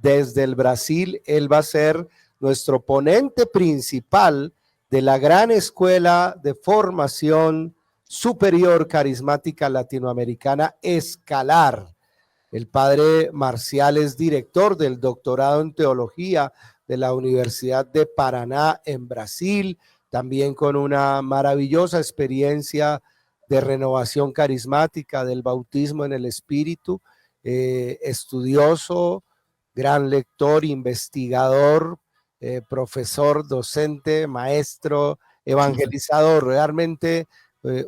desde el Brasil. Él va a ser nuestro ponente principal de la gran escuela de formación superior carismática latinoamericana Escalar. El padre Marcial es director del doctorado en teología de la Universidad de Paraná en Brasil, también con una maravillosa experiencia de renovación carismática, del bautismo en el Espíritu, estudioso, gran lector, investigador, profesor, docente, maestro, evangelizador, realmente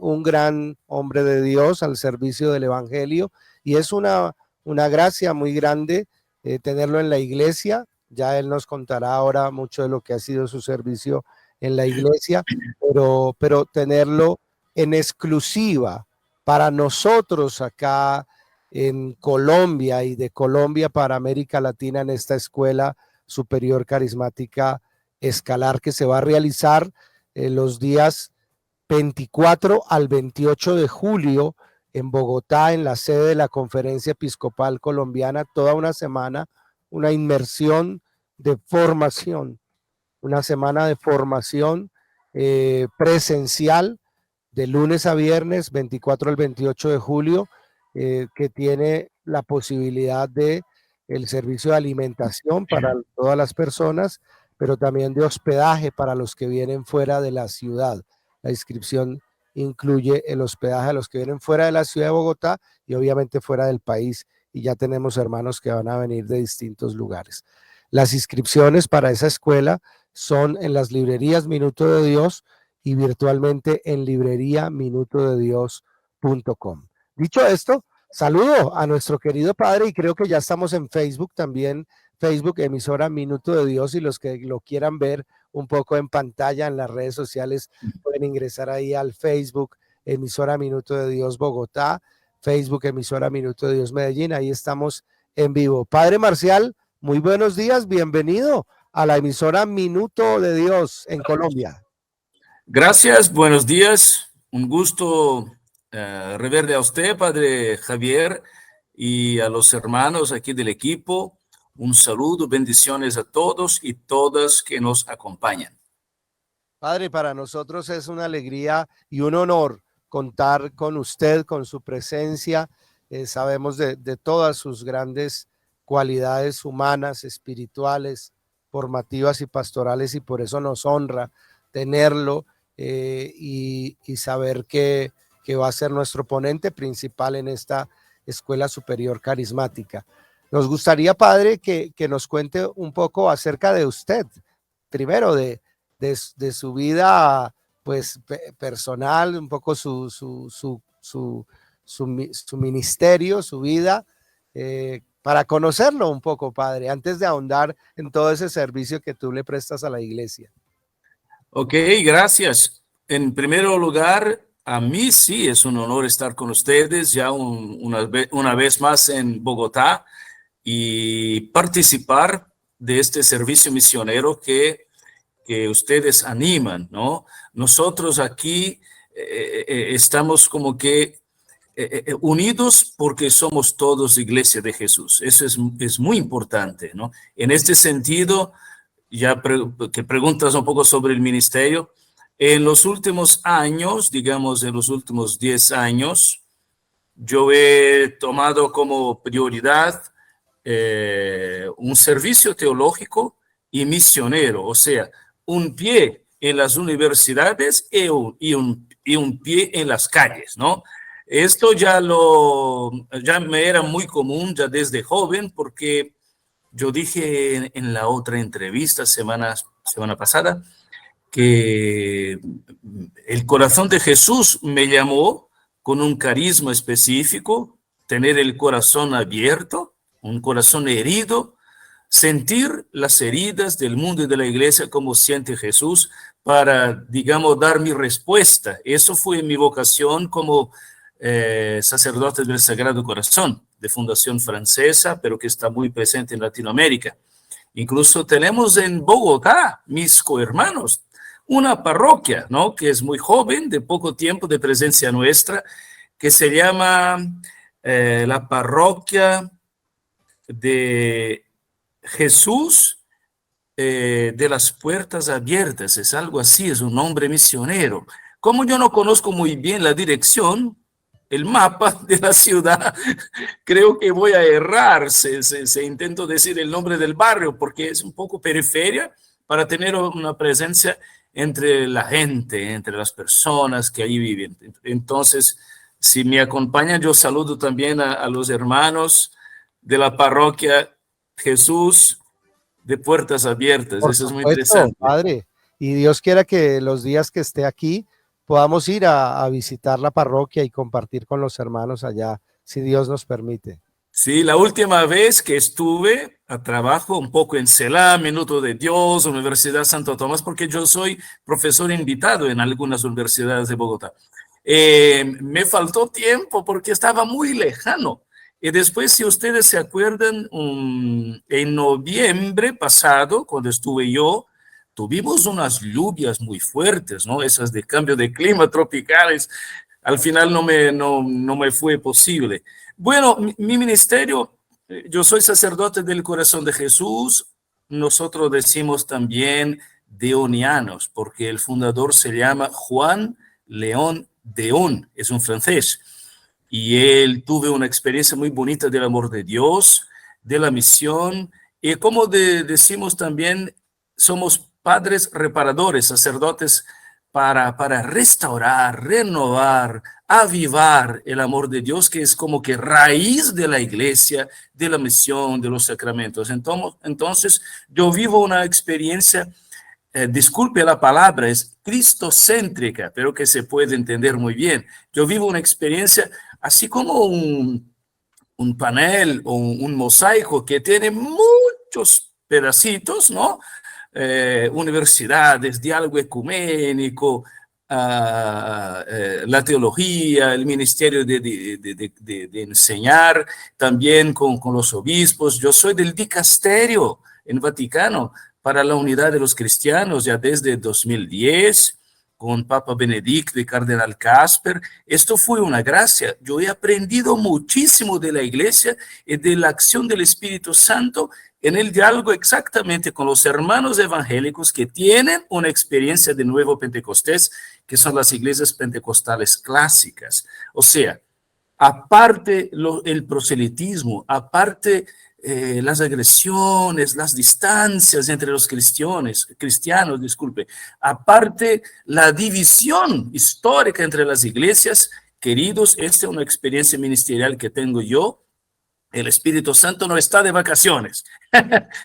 un gran hombre de Dios al servicio del Evangelio, y es una gracia muy grande tenerlo en la iglesia. Ya él nos contará ahora mucho de lo que ha sido su servicio en la iglesia, pero tenerlo en exclusiva para nosotros acá en Colombia y de Colombia para América Latina en esta escuela superior carismática Escalar, que se va a realizar los días 24 al 28 de julio en Bogotá, en la sede de la Conferencia Episcopal Colombiana, toda una semana, una inmersión de formación, una semana de formación presencial de lunes a viernes, 24 al 28 de julio, que tiene la posibilidad de el servicio de alimentación para todas las personas, pero también de hospedaje para los que vienen fuera de la ciudad. La inscripción incluye el hospedaje a los que vienen fuera de la ciudad de Bogotá y obviamente fuera del país, y ya tenemos hermanos que van a venir de distintos lugares. Las inscripciones para esa escuela son en las librerías Minuto de Dios y virtualmente en libreriaminutodedios.com. Dicho esto, saludo a nuestro querido padre, y creo que ya estamos en Facebook también, Facebook emisora Minuto de Dios, y los que lo quieran ver un poco en pantalla en las redes sociales pueden ingresar ahí al Facebook emisora Minuto de Dios Bogotá, Facebook emisora Minuto de Dios Medellín. Ahí estamos en vivo. Padre Marcial, muy buenos días, bienvenido a la emisora Minuto de Dios en Colombia. Gracias, buenos días. Un gusto reverle a usted, Padre Javier, y a los hermanos aquí del equipo. Un saludo, bendiciones a todos y todas que nos acompañan. Padre, para nosotros es una alegría y un honor contar con usted, con su presencia. Sabemos de todas sus grandes cualidades humanas, espirituales, formativas y pastorales, y por eso nos honra tenerlo y saber que va a ser nuestro ponente principal en esta Escuela Superior Carismática. Nos gustaría, Padre, que nos cuente un poco acerca de usted, primero de su vida pues personal, un poco su ministerio, su vida, para conocerlo un poco, Padre, antes de ahondar en todo ese servicio que tú le prestas a la iglesia. Ok, gracias. En primer lugar, a mí sí es un honor estar con ustedes ya una vez más en Bogotá y participar de este servicio misionero que ustedes animan, ¿no? Nosotros aquí estamos como que unidos porque somos todos Iglesia de Jesús. Eso es muy importante, ¿no? En este sentido, ya que preguntas un poco sobre el ministerio, en los últimos años, digamos en los últimos 10 años, yo he tomado como prioridad un servicio teológico y misionero, o sea, un pie en las universidades y un pie en las calles, ¿no? Esto ya me era muy común ya desde joven, porque yo dije en la otra entrevista semana pasada que el corazón de Jesús me llamó con un carisma específico, tener el corazón abierto, un corazón herido, sentir las heridas del mundo y de la iglesia como siente Jesús para, digamos, dar mi respuesta. Eso fue mi vocación como sacerdote del Sagrado Corazón, de fundación francesa, pero que está muy presente en Latinoamérica. Incluso tenemos en Bogotá, mis cohermanos, una parroquia, ¿no? Que es muy joven, de poco tiempo de presencia nuestra, que se llama la parroquia de Jesús de las puertas abiertas, es algo así, es un nombre misionero. Como yo no conozco muy bien la dirección, el mapa de la ciudad, creo que voy a errar se intento decir el nombre del barrio, porque es un poco periferia para tener una presencia entre la gente, entre las personas que allí viven. Entonces, si me acompañan, yo saludo también a los hermanos de la parroquia Jesús de Puertas Abiertas. Por Eso es muy supuesto, interesante. padre. Y Dios quiera que los días que esté aquí podamos ir a visitar la parroquia y compartir con los hermanos allá, si Dios nos permite. Sí, la última vez que estuve a trabajo un poco en CELA, Minuto de Dios, Universidad Santo Tomás, porque yo soy profesor invitado en algunas universidades de Bogotá. Me faltó tiempo porque estaba muy lejano. Y después, si ustedes se acuerdan, en noviembre pasado, cuando estuve yo, tuvimos unas lluvias muy fuertes, ¿no? Esas de cambio de clima tropicales. Al final no me fue posible. Bueno, mi ministerio, yo soy sacerdote del Corazón de Jesús. Nosotros decimos también deonianos, porque el fundador se llama Juan León Deón, es un francés. Y él tuvo una experiencia muy bonita del amor de Dios, de la misión. Y como decimos también, somos padres reparadores, sacerdotes para restaurar, renovar, avivar el amor de Dios, que es como que raíz de la iglesia, de la misión, de los sacramentos. Entonces yo vivo una experiencia, disculpe la palabra, es cristocéntrica, pero que se puede entender muy bien. Yo vivo una experiencia así como un panel o un mosaico que tiene muchos pedacitos, ¿no? Universidades, diálogo ecuménico, la teología, el ministerio de enseñar, también con los obispos. Yo soy del dicasterio en Vaticano para la unidad de los cristianos ya desde 2010, con Papa Benedicto y Cardenal Casper. Esto fue una gracia. Yo he aprendido muchísimo de la iglesia y de la acción del Espíritu Santo en el diálogo exactamente con los hermanos evangélicos que tienen una experiencia de nuevo Pentecostés, que son las iglesias pentecostales clásicas. O sea, aparte el proselitismo, aparte las agresiones, las distancias entre los cristianos, disculpe, aparte la división histórica entre las iglesias, queridos, esta es una experiencia ministerial que tengo yo. El Espíritu Santo no está de vacaciones.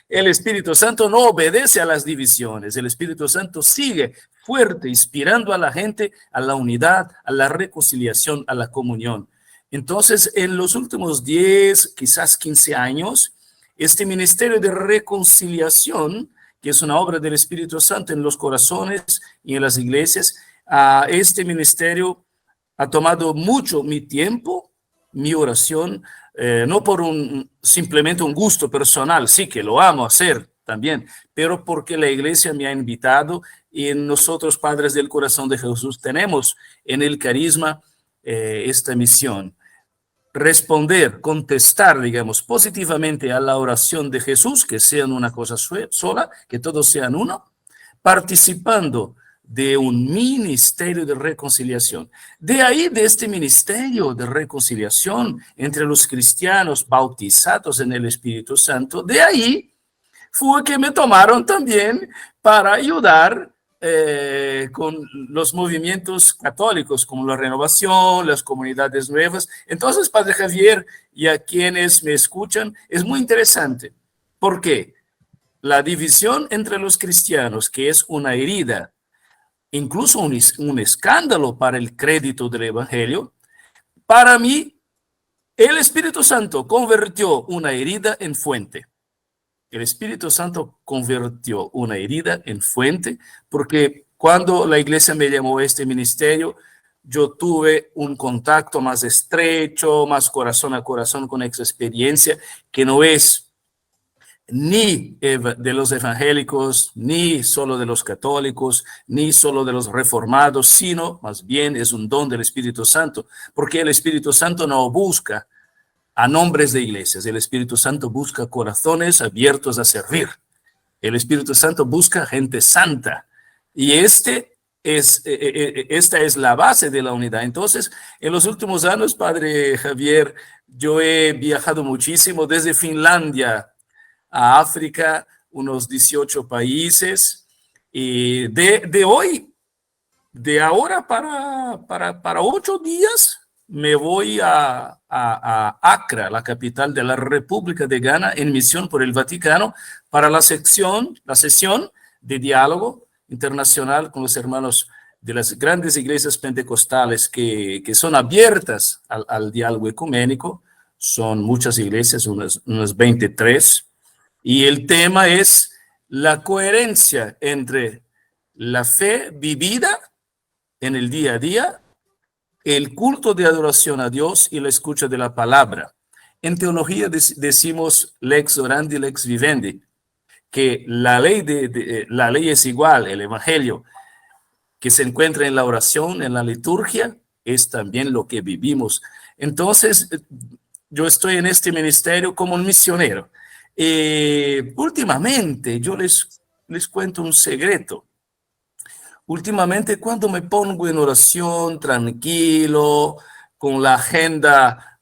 El Espíritu Santo no obedece a las divisiones. El Espíritu Santo sigue fuerte, inspirando a la gente a la unidad, a la reconciliación, a la comunión. Entonces, en los últimos 10, quizás 15 años, este ministerio de reconciliación, que es una obra del Espíritu Santo en los corazones y en las iglesias, este ministerio ha tomado mucho mi tiempo, mi oración, no por simplemente un gusto personal, sí que lo amo hacer también, pero porque la iglesia me ha invitado y nosotros, padres del Corazón de Jesús, tenemos en el carisma esta misión. Responder, contestar, digamos, positivamente a la oración de Jesús, que sean una cosa sola, que todos sean uno, participando de un ministerio de reconciliación. De ahí, de este ministerio de reconciliación entre los cristianos bautizados en el Espíritu Santo, de ahí fue que me tomaron también para ayudar con los movimientos católicos, como la renovación, las comunidades nuevas. Entonces, Padre Javier, y a quienes me escuchan, es muy interesante. ¿Por qué? La división entre los cristianos, que es una herida, incluso un escándalo para el crédito del Evangelio, para mí, el Espíritu Santo convirtió una herida en fuente. El Espíritu Santo convirtió una herida en fuente, porque cuando la iglesia me llamó a este ministerio, yo tuve un contacto más estrecho, más corazón a corazón con esa experiencia, que no es ni de los evangélicos, ni solo de los católicos, ni solo de los reformados, sino más bien es un don del Espíritu Santo, porque el Espíritu Santo no busca a nombres de iglesias. El Espíritu Santo busca corazones abiertos a servir. El Espíritu Santo busca gente santa. Y esta es la base de la unidad. Entonces, en los últimos años, Padre Javier, yo he viajado muchísimo desde Finlandia a África, unos 18 países. Y de ahora para 8 días, me voy a Accra, la capital de la República de Ghana, en misión por el Vaticano, para la sesión de diálogo internacional con los hermanos de las grandes iglesias pentecostales que son abiertas al diálogo ecuménico. Son muchas iglesias, unas 23, y el tema es la coherencia entre la fe vivida en el día a día, el culto de adoración a Dios y la escucha de la palabra. En teología decimos lex orandi, lex vivendi, que la ley es igual, el evangelio que se encuentra en la oración, en la liturgia, es también lo que vivimos. Entonces, yo estoy en este ministerio como un misionero. Últimamente, yo les cuento un secreto. Últimamente, cuando me pongo en oración, tranquilo, con la agenda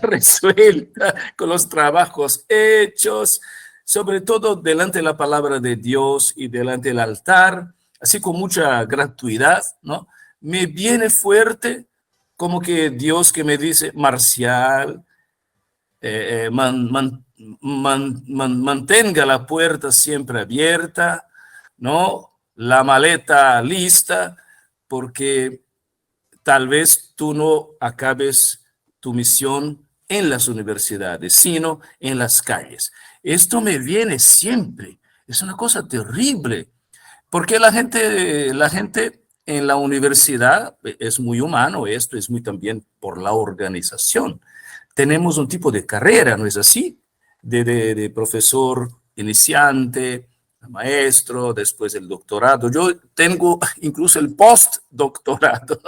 resuelta, con los trabajos hechos, sobre todo delante de la palabra de Dios y delante del altar, así con mucha gratuidad, ¿no? Me viene fuerte como que Dios que me dice, Marcial, mantenga la puerta siempre abierta, ¿no? La maleta lista, porque tal vez tú no acabes tu misión en las universidades, sino en las calles. Esto me viene siempre. Es una cosa terrible, porque la gente en la universidad es muy humano, esto es muy también por la organización. Tenemos un tipo de carrera, ¿no es así? De profesor iniciante, maestro, después el doctorado. Yo tengo incluso el postdoctorado.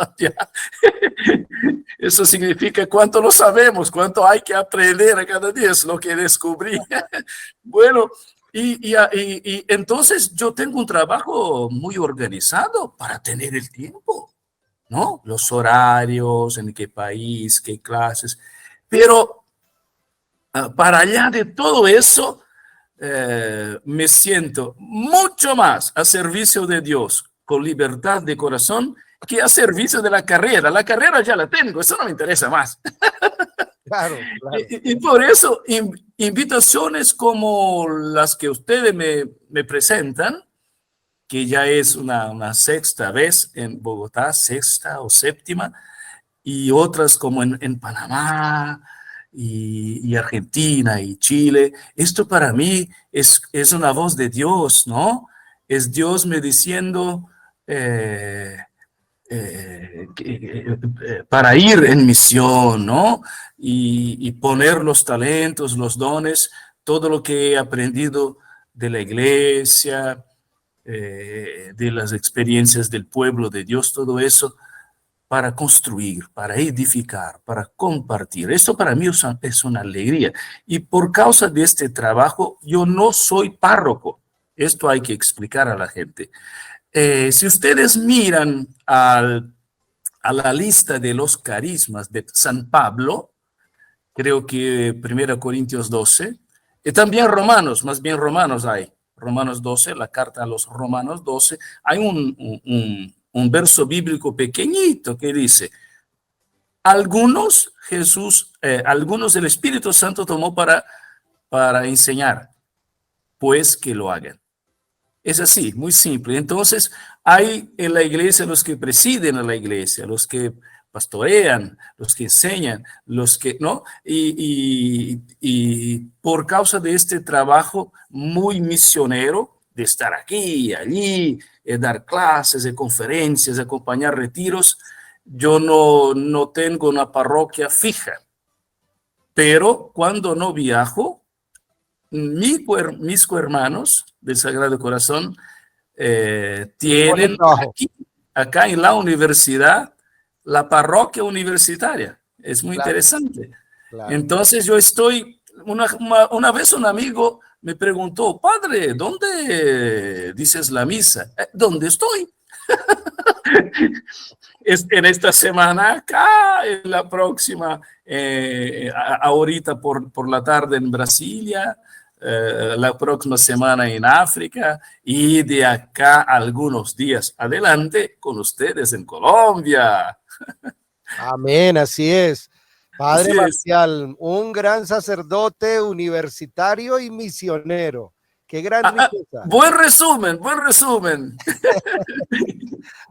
Eso significa cuánto no sabemos, cuánto hay que aprender a cada día, es lo que descubrí. Bueno, y entonces yo tengo un trabajo muy organizado para tener el tiempo, ¿no? Los horarios, en qué país, qué clases. Pero para allá de todo eso, me siento mucho más a servicio de Dios con libertad de corazón que a servicio de la carrera. La carrera ya la tengo, eso no me interesa más. Claro, claro. Y por eso, invitaciones como las que ustedes me presentan, que ya es una sexta vez en Bogotá, sexta o séptima, y otras como en Panamá y Argentina y Chile. Esto para mí es una voz de Dios, ¿no? Es Dios me diciendo para ir en misión, ¿no? Y poner los talentos, los dones, todo lo que he aprendido de la iglesia, de las experiencias del pueblo de Dios, todo eso, para construir, para edificar, para compartir. Esto para mí es una alegría. Y por causa de este trabajo, yo no soy párroco. Esto hay que explicar a la gente. Si ustedes miran a la lista de los carismas de San Pablo, creo que 1 Corintios 12, y también Romanos, más bien Romanos hay. Romanos 12, la carta a los Romanos 12, hay un verso bíblico pequeñito que dice, algunos el Espíritu Santo tomó para enseñar, pues que lo hagan. Es así, muy simple. Entonces, hay en la iglesia los que presiden a la iglesia, los que pastorean, los que enseñan, los que, ¿no? Y por causa de este trabajo muy misionero, de estar aquí y allí, dar clases, de conferencias, acompañar retiros, yo no tengo una parroquia fija. Pero cuando no viajo, mis cohermanos del Sagrado Corazón tienen acá en la universidad la parroquia universitaria. Es muy interesante. claro. Entonces yo estoy, una vez un amigo me preguntó, padre, ¿dónde dices la misa? ¿Dónde estoy? Es en esta semana acá, en la próxima, ahorita por la tarde en Brasilia, la próxima semana en África y de acá algunos días adelante con ustedes en Colombia. Amén, así es. Padre Así es. Marcial, un gran sacerdote universitario y misionero. Qué gran riqueza. Buen resumen, buen resumen.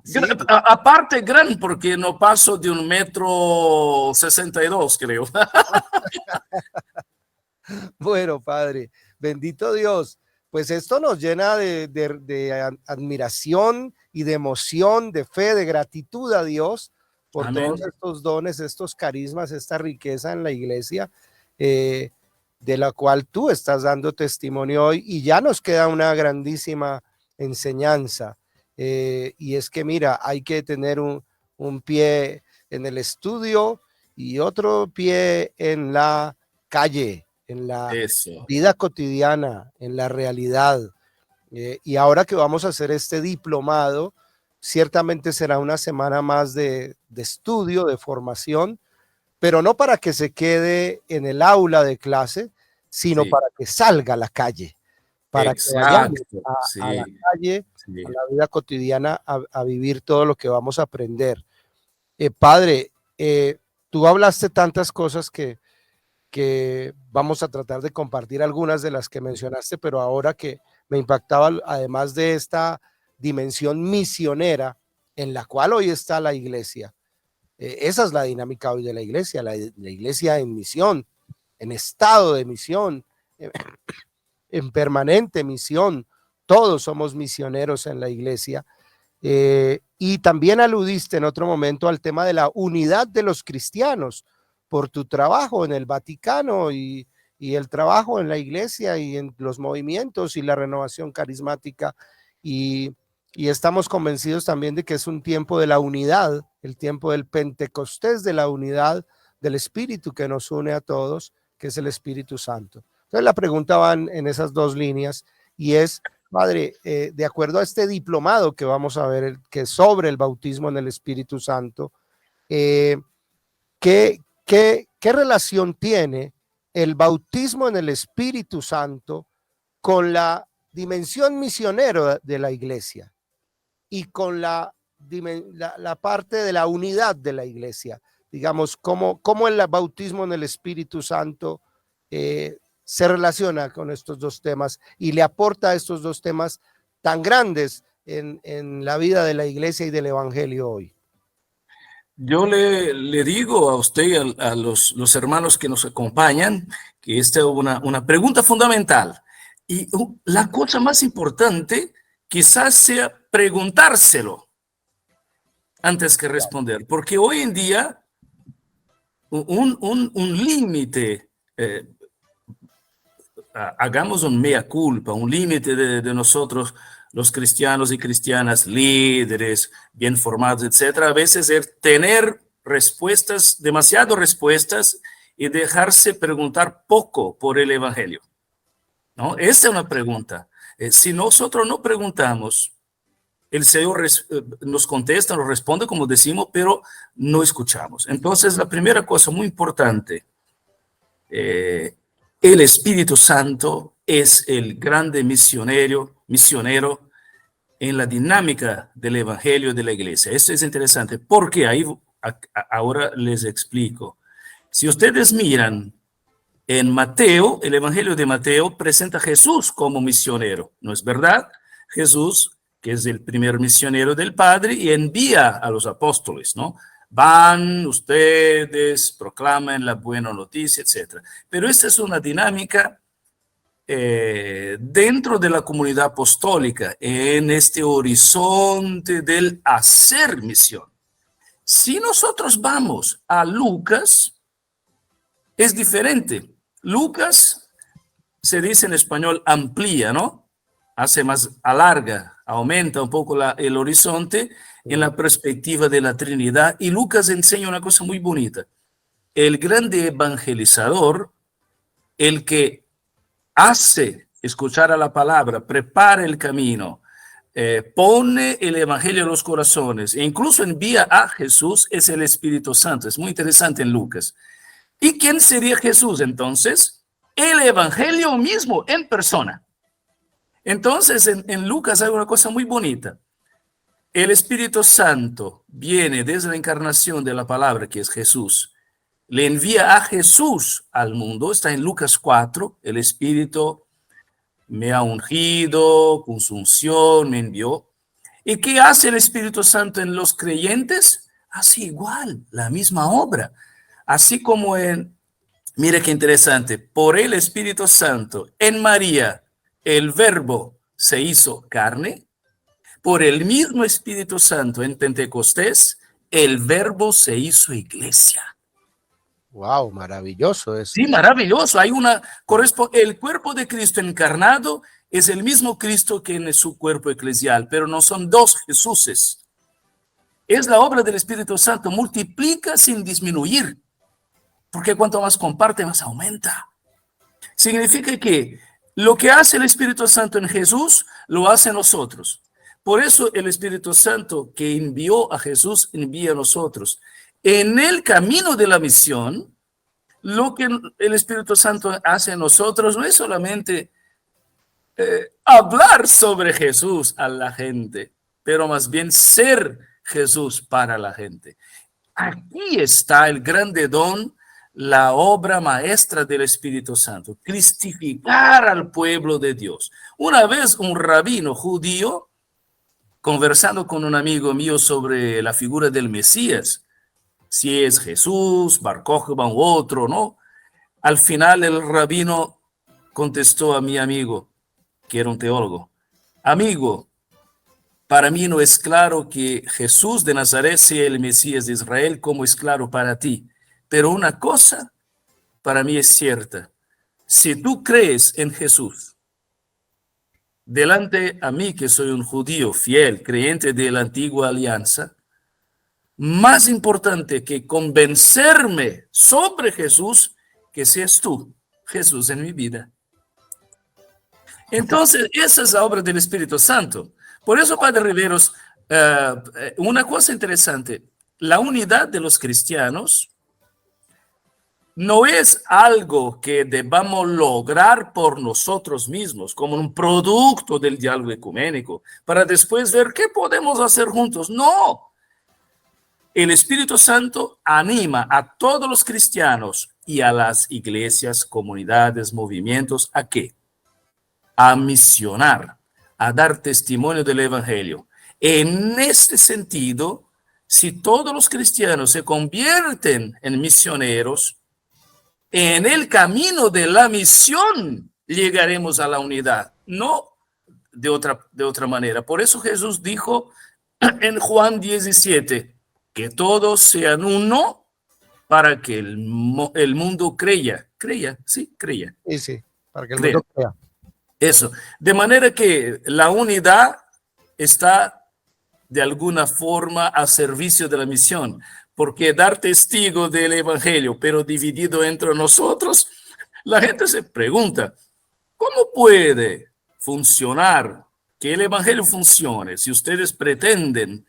Sí, Aparte, gran, porque no paso de 1,62 m, creo. bueno, Padre, bendito Dios. Pues esto nos llena de admiración y de emoción, de fe, de gratitud a Dios por todos Amén. estos dones, estos carismas, esta riqueza en la iglesia, eh, de la cual tú estás dando testimonio hoy. Y ya nos queda una grandísima enseñanza. Y es que, mira, hay que tener un pie en el estudio y otro pie en la calle, en la Eso. vida cotidiana, en la realidad. Y ahora que vamos a hacer este diplomado, ciertamente será una semana más de estudio, de formación, pero no para que se quede en el aula de clase, sino Sí, para que salga a la calle, para que vayamos exacto. a la Sí, calle, sí. a la vida cotidiana, a vivir todo lo que vamos a aprender. Padre, tú hablaste tantas cosas que vamos a tratar de compartir algunas de las que mencionaste, pero ahora que me impactaba, además de esta dimensión misionera en la cual hoy está la iglesia, esa es la dinámica hoy de la iglesia en misión, en estado de misión, en permanente misión, todos somos misioneros en la iglesia. Y también aludiste en otro momento al tema de la unidad de los cristianos por tu trabajo en el Vaticano y el trabajo en la iglesia y en los movimientos y la renovación carismática. Y, y estamos convencidos también de que es un tiempo de la unidad, el tiempo del Pentecostés, de la unidad del Espíritu que nos une a todos, que es el Espíritu Santo. Entonces la pregunta va en esas dos líneas y es, Padre, de acuerdo a este diplomado que vamos a ver, que es sobre el bautismo en el Espíritu Santo, eh, ¿qué relación tiene el bautismo en el Espíritu Santo con la dimensión misionera de la iglesia y con la parte de la unidad de la iglesia? Digamos, cómo el bautismo en el Espíritu Santo se relaciona con estos dos temas y le aporta a estos dos temas tan grandes en la vida de la iglesia y del evangelio hoy. Yo le digo a usted y a los hermanos que nos acompañan que esta es una pregunta fundamental. Y la cosa más importante quizás sea preguntárselo antes que responder, porque hoy en día un límite, hagamos un mea culpa, un límite de nosotros, los cristianos y cristianas, líderes, bien formados, etcétera, a veces es tener respuestas, demasiado respuestas y dejarse preguntar poco por el evangelio, ¿no? Esta es una pregunta. Si nosotros no preguntamos, el Señor nos contesta, nos responde como decimos, pero no escuchamos. Entonces, la primera cosa muy importante, el Espíritu Santo es el grande misionero en la dinámica del Evangelio de la Iglesia. Esto es interesante porque ahí ahora les explico. Si ustedes miran en Mateo, el Evangelio de Mateo presenta a Jesús como misionero, ¿no es verdad? Jesús, que es el primer misionero del Padre, y envía a los apóstoles, ¿no? Van ustedes, proclaman la buena noticia, etc. Pero esta es una dinámica dentro de la comunidad apostólica, en este horizonte del hacer misión. Si nosotros vamos a Lucas, es diferente. Lucas se dice en español amplía, ¿no? Hace más, alarga, aumenta un poco el horizonte en la perspectiva de la Trinidad. Y Lucas enseña una cosa muy bonita. el grande evangelizador, el que hace escuchar a la palabra, prepara el camino, pone el evangelio en los corazones e incluso envía a Jesús, es el Espíritu Santo. Es muy interesante en Lucas. ¿Y quién sería Jesús entonces? El evangelio mismo en persona. Entonces en Lucas hay una cosa muy bonita. El Espíritu Santo viene desde la encarnación de la palabra, que es Jesús. Le envía a Jesús al mundo. Está en Lucas 4. El Espíritu me ha ungido, con su unción me envió. ¿Y qué hace el Espíritu Santo en los creyentes? Hace igual, la misma obra. Así como mire qué interesante, por el Espíritu Santo en María, el Verbo se hizo carne. Por el mismo Espíritu Santo en Pentecostés, el Verbo se hizo iglesia. Wow, maravilloso eso. Sí, maravilloso. El cuerpo de Cristo encarnado es el mismo Cristo que en su cuerpo eclesial, pero no son dos Jesuses. Es la obra del Espíritu Santo, multiplica sin disminuir, porque cuanto más comparte, más aumenta. Significa que lo que hace el Espíritu Santo en Jesús, lo hace en nosotros. Por eso el Espíritu Santo que envió a Jesús, envía a nosotros. En el camino de la misión, lo que el Espíritu Santo hace en nosotros no es solamente hablar sobre Jesús a la gente, pero más bien ser Jesús para la gente. Aquí está el grande don, la obra maestra del Espíritu Santo, cristificar al pueblo de Dios. Una vez un rabino judío, conversando con un amigo mío sobre la figura del Mesías, si es Jesús, Bar Kokhba u otro, ¿no? Al final el rabino contestó a mi amigo, que era un teólogo: amigo, para mí no es claro que Jesús de Nazaret sea el Mesías de Israel como es claro para ti, pero una cosa para mí es cierta: si tú crees en Jesús, delante a mí que soy un judío fiel, creyente de la antigua alianza, más importante que convencerme sobre Jesús, que seas tú, Jesús, en mi vida. Entonces, esa es la obra del Espíritu Santo. Por eso, Padre Riveros, una cosa interesante, la unidad de los cristianos no es algo que debamos lograr por nosotros mismos, como un producto del diálogo ecuménico, para después ver qué podemos hacer juntos. No. El Espíritu Santo anima a todos los cristianos y a las iglesias, comunidades, movimientos, ¿a qué? A misionar, a dar testimonio del Evangelio. En este sentido, si todos los cristianos se convierten en misioneros, en el camino de la misión llegaremos a la unidad, no de otra manera. Por eso Jesús dijo en Juan 17, que todos sean uno para que el mundo creya. Sí, para que el mundo crea. Eso, de manera que la unidad está de alguna forma a servicio de la misión, porque dar testigo del Evangelio, pero dividido entre nosotros, la gente se pregunta, ¿cómo puede funcionar que el Evangelio funcione si ustedes pretenden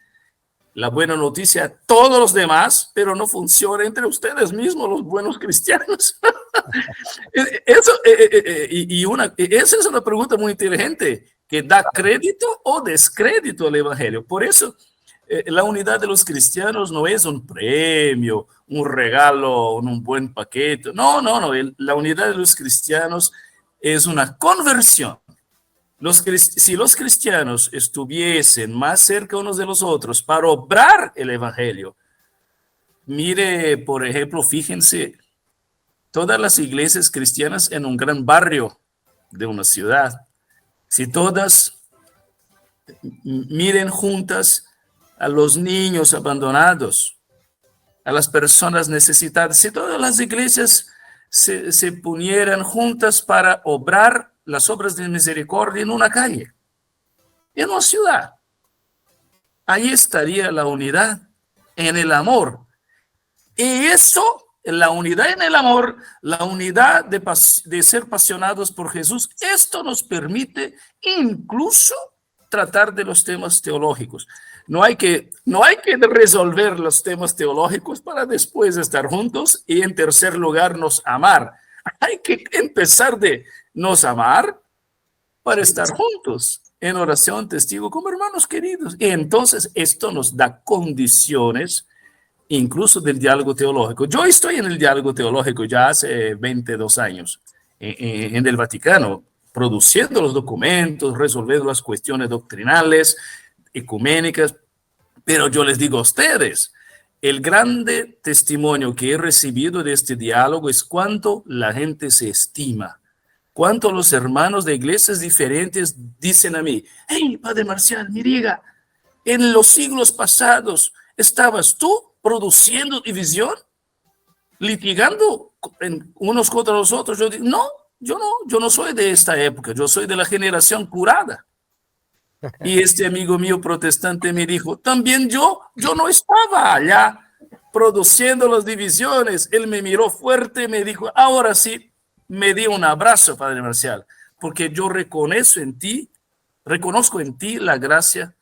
la buena noticia a todos los demás, pero no funciona entre ustedes mismos, los buenos cristianos? Esa es una pregunta muy inteligente, que da crédito o descrédito al Evangelio. Por eso, la unidad de los cristianos no es un premio, un regalo, un buen paquete. No. La unidad de los cristianos es una conversión. Si los cristianos estuviesen más cerca unos de los otros para obrar el Evangelio, mire, por ejemplo, fíjense, todas las iglesias cristianas en un gran barrio de una ciudad, si todas miren juntas a los niños abandonados, a las personas necesitadas, si todas las iglesias se unieran juntas para obrar las obras de misericordia en una calle, en una ciudad, ahí estaría la unidad en el amor. Y eso la unidad en el amor, la unidad de ser apasionados por Jesús, esto nos permite incluso tratar de los temas teológicos. No hay que resolver los temas teológicos para después estar juntos y en tercer lugar nos amar. Hay que empezar de nos amar para estar juntos en oración, testigo, como hermanos queridos. Y entonces esto nos da condiciones incluso del diálogo teológico. Yo estoy en el diálogo teológico ya hace 22 años en el Vaticano, produciendo los documentos, resolviendo las cuestiones doctrinales, ecuménicas, pero yo les digo a ustedes, el grande testimonio que he recibido de este diálogo es cuánto la gente se estima, cuánto los hermanos de iglesias diferentes dicen a mí, hey, Padre Marcial, me diga, en los siglos pasados, ¿estabas tú produciendo división? ¿Litigando unos contra los otros? Yo digo, no, yo no soy de esta época, yo soy de la generación curada. Y este amigo mío protestante me dijo, también yo no estaba allá produciendo las divisiones. Él me miró fuerte y me dijo, ahora sí, me dio un abrazo, Padre Marcial, porque yo reconozco en ti la gracia.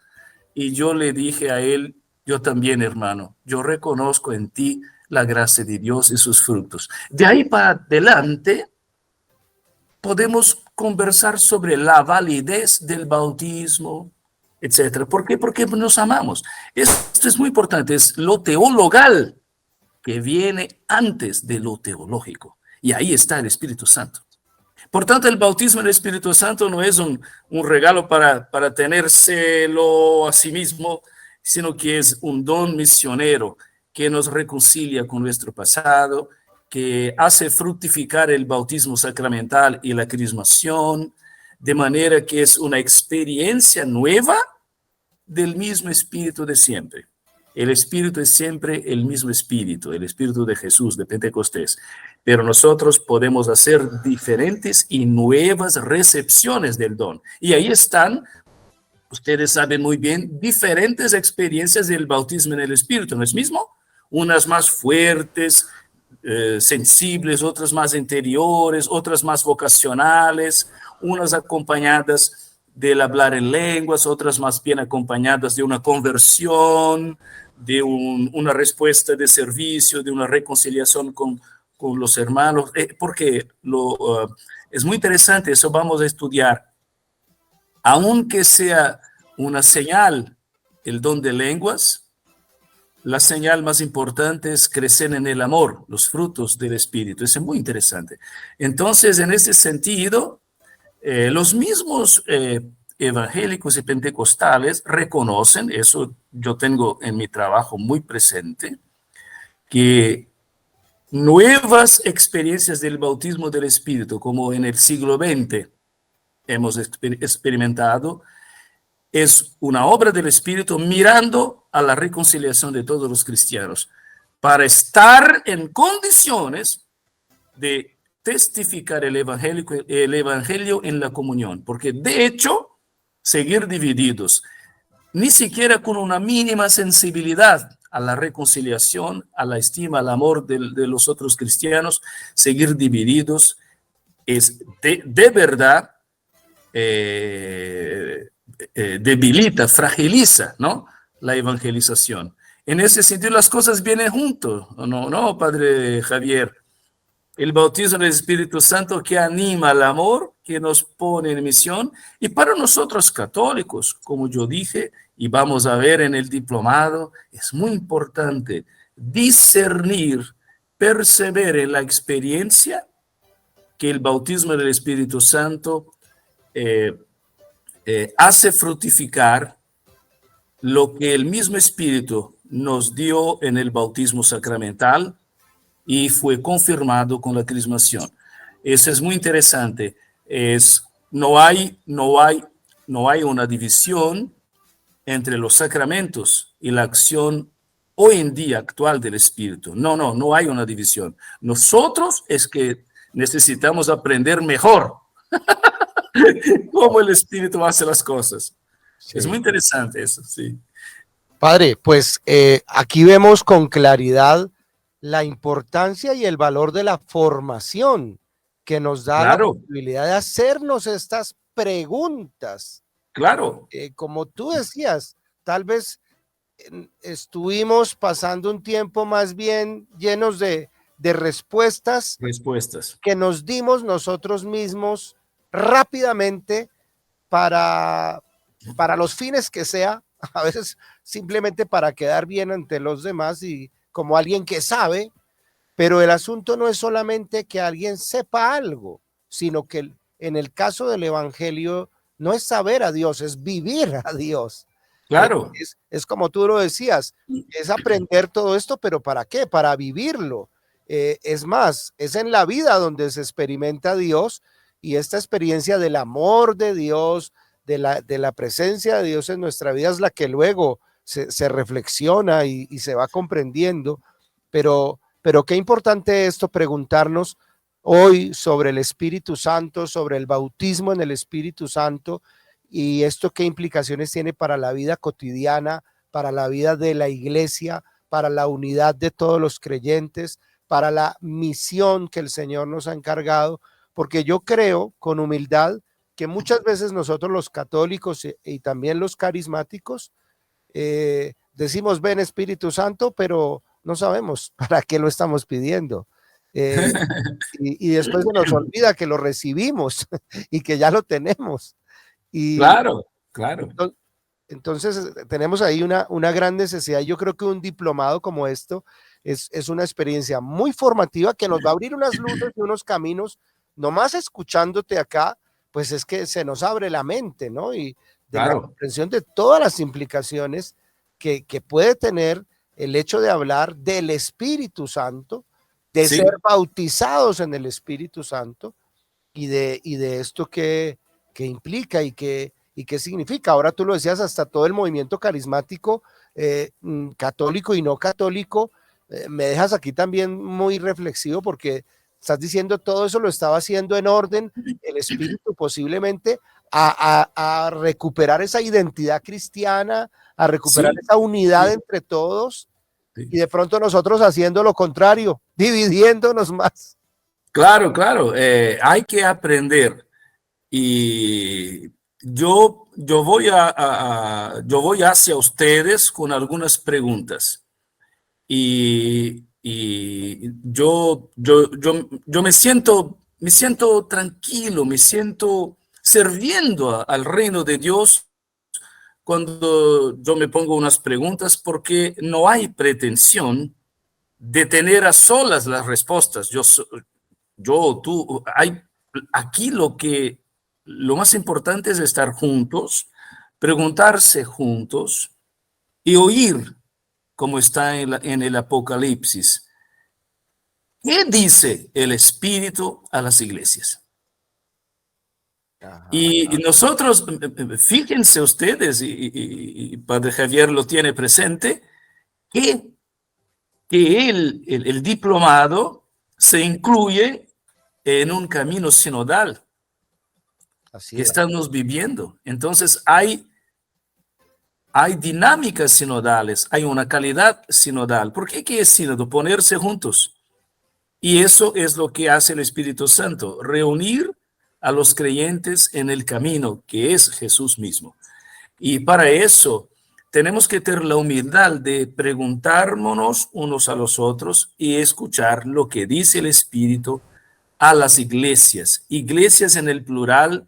Y yo le dije a él, yo también, hermano, yo reconozco en ti la gracia de Dios y sus frutos. De ahí para adelante, podemos conversar sobre la validez del bautismo, etcétera. ¿Por qué? Porque nos amamos. Esto es muy importante, es lo teologal que viene antes de lo teológico. Y ahí está el Espíritu Santo. Por tanto, el bautismo del Espíritu Santo no es un regalo para tenérselo a sí mismo, sino que es un don misionero que nos reconcilia con nuestro pasado, que hace fructificar el bautismo sacramental y la crismación, de manera que es una experiencia nueva del mismo Espíritu de siempre. El Espíritu es siempre el mismo Espíritu, el Espíritu de Jesús, de Pentecostés. Pero nosotros podemos hacer diferentes y nuevas recepciones del don. Y ahí están, ustedes saben muy bien, diferentes experiencias del bautismo en el Espíritu, ¿no es mismo? Unas más fuertes, sensibles, otras más interiores, otras más vocacionales, unas acompañadas del hablar en lenguas, otras más bien acompañadas de una conversión, de una respuesta de servicio, de una reconciliación con los hermanos, porque es muy interesante, eso vamos a estudiar. Aunque sea una señal, el don de lenguas, la señal más importante es crecer en el amor, los frutos del Espíritu. Eso es muy interesante. Entonces, en ese sentido, los mismos evangélicos y pentecostales reconocen, eso yo tengo en mi trabajo muy presente, que nuevas experiencias del bautismo del Espíritu, como en el siglo XX hemos experimentado, es una obra del Espíritu mirando a la reconciliación de todos los cristianos para estar en condiciones de testificar el evangelio en la comunión, porque de hecho, seguir divididos, ni siquiera con una mínima sensibilidad a la reconciliación, a la estima, al amor de los otros cristianos, seguir divididos es de verdad debilita, fragiliza, ¿no?, la evangelización. En ese sentido, las cosas vienen juntos, ¿no, Padre Javier? El bautismo del Espíritu Santo que anima al amor, que nos pone en misión, y para nosotros católicos, como yo dije, y vamos a ver en el diplomado, es muy importante discernir, perseverar en la experiencia que el bautismo del Espíritu Santo hace fructificar lo que el mismo Espíritu nos dio en el bautismo sacramental y fue confirmado con la crismación. Eso es muy interesante. No hay una división entre los sacramentos y la acción hoy en día actual del Espíritu. No hay una división. Nosotros es que necesitamos aprender mejor cómo el Espíritu hace las cosas. Sí. Es muy interesante eso, sí. Padre, pues aquí vemos con claridad la importancia y el valor de la formación que nos da la Claro, posibilidad de hacernos estas preguntas. claro, Como tú decías, tal vez estuvimos pasando un tiempo más bien llenos de respuestas respuestas. que nos dimos nosotros mismos rápidamente para, para los fines que sea, a veces simplemente para quedar bien ante los demás y como alguien que sabe, pero el asunto no es solamente que alguien sepa algo, sino que en el caso del Evangelio no es saber a Dios, es vivir a Dios. Claro, Es como tú lo decías, es aprender todo esto, pero ¿para qué? Para vivirlo. Es más, es en la vida donde se experimenta Dios y esta experiencia del amor de Dios, de la presencia de Dios en nuestra vida es la que luego se reflexiona y se va comprendiendo. Pero qué importante esto preguntarnos hoy sobre el Espíritu Santo, sobre el bautismo en el Espíritu Santo y esto qué implicaciones tiene para la vida cotidiana, para la vida de la iglesia, para la unidad de todos los creyentes, para la misión que el Señor nos ha encargado, porque yo creo con humildad que muchas veces nosotros los católicos y también los carismáticos decimos ven Espíritu Santo, pero no sabemos para qué lo estamos pidiendo. Eh, y después se nos olvida que lo recibimos y que ya lo tenemos. Y claro, claro. entonces tenemos ahí una gran necesidad. Yo creo que un diplomado como esto es una experiencia muy formativa que nos va a abrir unas luces y unos caminos, nomás escuchándote acá, pues es que se nos abre la mente, ¿no? Y de la Claro, comprensión de todas las implicaciones que puede tener el hecho de hablar del Espíritu Santo, de ser sí, bautizados en el Espíritu Santo y de esto que implica y qué significa. Ahora tú lo decías, hasta todo el movimiento carismático, católico y no católico, me dejas aquí también muy reflexivo porque estás diciendo todo eso lo estaba haciendo en orden, el espíritu posiblemente a recuperar esa identidad cristiana, a recuperar sí, esa unidad sí, entre todos y sí. de pronto nosotros haciendo lo contrario, dividiéndonos más. Claro, claro, hay que aprender. Y yo voy yo voy hacia ustedes con algunas preguntas. Y yo me siento tranquilo, me siento sirviendo al reino de Dios cuando yo me pongo unas preguntas porque no hay pretensión de tener a solas las respuestas. Tú, hay aquí lo más importante es estar juntos, preguntarse juntos y oír, como está en el Apocalipsis. ¿Qué dice el Espíritu a las iglesias? Ajá. Y nosotros, fíjense ustedes, y Padre Javier lo tiene presente, que, que el diplomado se incluye en un camino sinodal que Así es. estamos viviendo. Entonces hay dinámicas sinodales, hay una calidad sinodal. ¿Por qué? ¿Qué es sínodo? Ponerse juntos. Y eso es lo que hace el Espíritu Santo, reunir a los creyentes en el camino que es Jesús mismo. Y para eso tenemos que tener la humildad de preguntarnos unos a los otros y escuchar lo que dice el Espíritu a las iglesias. Iglesias en el plural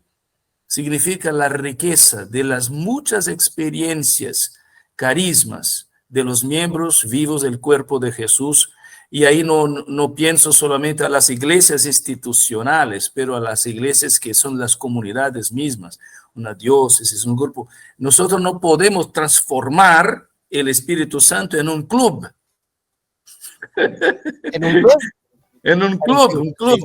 significa la riqueza de las muchas experiencias, carismas de los miembros vivos del cuerpo de Jesús. Y ahí no pienso solamente a las iglesias institucionales, pero a las iglesias que son las comunidades mismas, una diócesis, un grupo. Nosotros no podemos transformar el Espíritu Santo en un club. En un club. En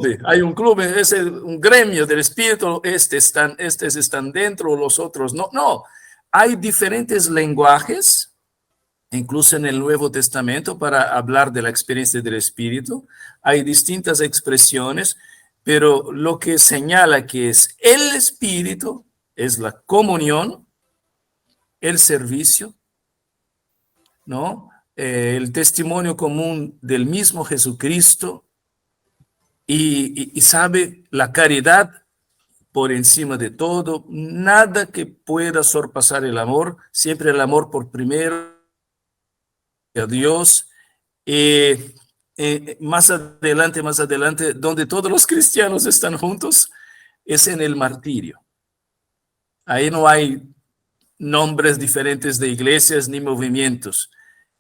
Sí, hay un club, es un gremio del espíritu, estos están dentro, los otros no. No, hay diferentes lenguajes, incluso en el Nuevo Testamento, para hablar de la experiencia del espíritu. Hay distintas expresiones, pero lo que señala que es el espíritu es la comunión, el servicio, ¿no? el testimonio común del mismo Jesucristo y sabe la caridad por encima de todo, nada que pueda sorpasar el amor, siempre el amor por primero a Dios. Más adelante, donde todos los cristianos están juntos, es en el martirio. Ahí no hay nombres diferentes de iglesias ni movimientos.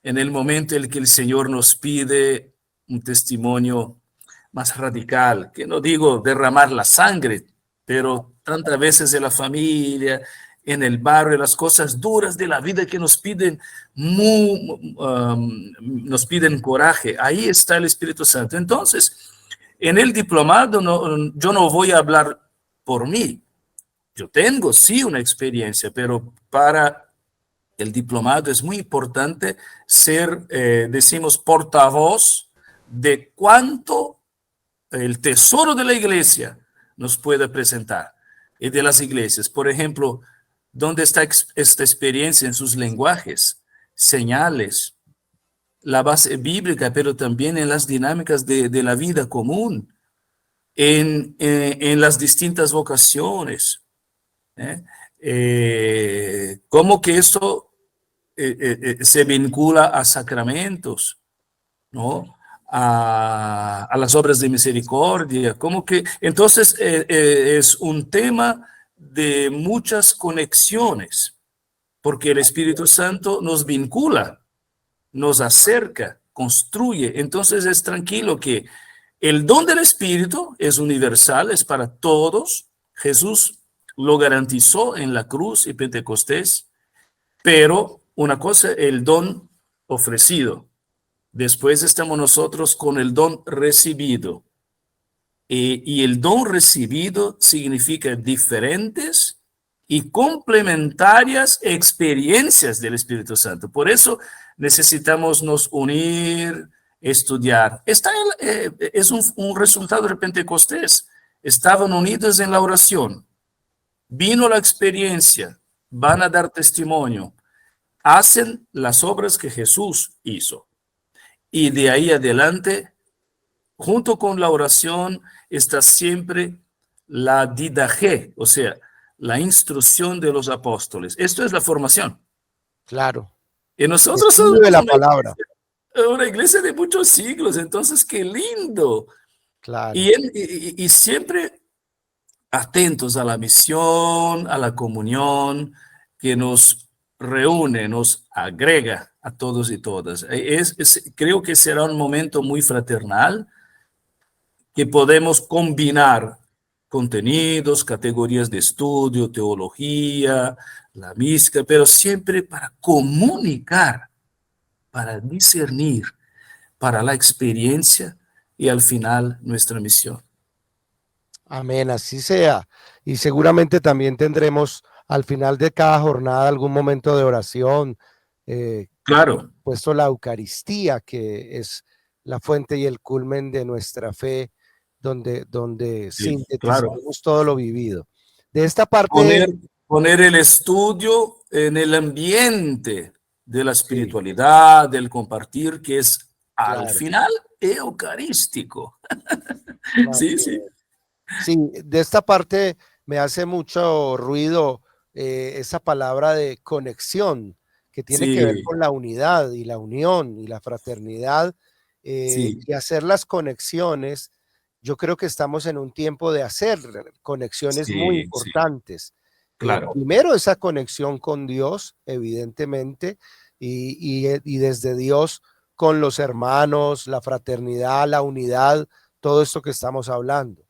En el momento en que el Señor nos pide un testimonio más radical, que no digo derramar la sangre, pero tantas veces en la familia, en el barrio, las cosas duras de la vida que nos piden, nos piden coraje. Ahí está el Espíritu Santo. Entonces, en el diplomado yo no voy a hablar por mí. Yo tengo, sí, una experiencia, pero para el diplomado es muy importante ser, decimos, portavoz de cuánto el tesoro de la iglesia nos puede presentar y de las iglesias. Por ejemplo, ¿dónde está esta experiencia en sus lenguajes, señales, la base bíblica, pero también en las dinámicas de la vida común, en las distintas vocaciones? ¿Cómo que eso se vincula a sacramentos, ¿no? A las obras de misericordia? ¿Cómo que? Entonces, es un tema de muchas conexiones, porque el Espíritu Santo nos vincula, nos acerca, construye. Entonces, es tranquilo que el don del Espíritu es universal, es para todos. Jesús lo garantizó en la cruz y Pentecostés, pero una cosa, el don ofrecido. Después estamos nosotros con el don recibido. Y el don recibido significa diferentes y complementarias experiencias del Espíritu Santo. Por eso necesitamos nos unir, estudiar. Es un resultado de Pentecostés. Estaban unidos en la oración. Vino la experiencia, van a dar testimonio, hacen las obras que Jesús hizo. Y de ahí adelante, junto con la oración, está siempre la didaje, o sea, la instrucción de los apóstoles. Esto es la formación. Claro. Y nosotros somos de la palabra. Una iglesia de muchos siglos, entonces qué lindo. Claro. Y siempre atentos a la misión, a la comunión que nos reúne, nos agrega a todos y todas. Creo que será un momento muy fraternal, que podemos combinar contenidos, categorías de estudio, teología, la mística, pero siempre para comunicar, para discernir, para la experiencia y al final nuestra misión. Amén, así sea. Y seguramente también tendremos al final de cada jornada algún momento de oración. Claro. Puesto la Eucaristía, que es la fuente y el culmen de nuestra fe, donde Sí, sintetizamos claro. todo lo vivido. De esta parte... Poner el estudio en el ambiente de la espiritualidad, sí, del compartir, que es al final eucarístico. Sí, sí. Sí, de esta parte me hace mucho ruido esa palabra de conexión, que tiene que ver con la unidad y la unión y la fraternidad, y hacer las conexiones. Yo creo que estamos en un tiempo de hacer conexiones muy importantes. Claro. Primero esa conexión con Dios, evidentemente, y desde Dios con los hermanos, la fraternidad, la unidad, todo esto que estamos hablando.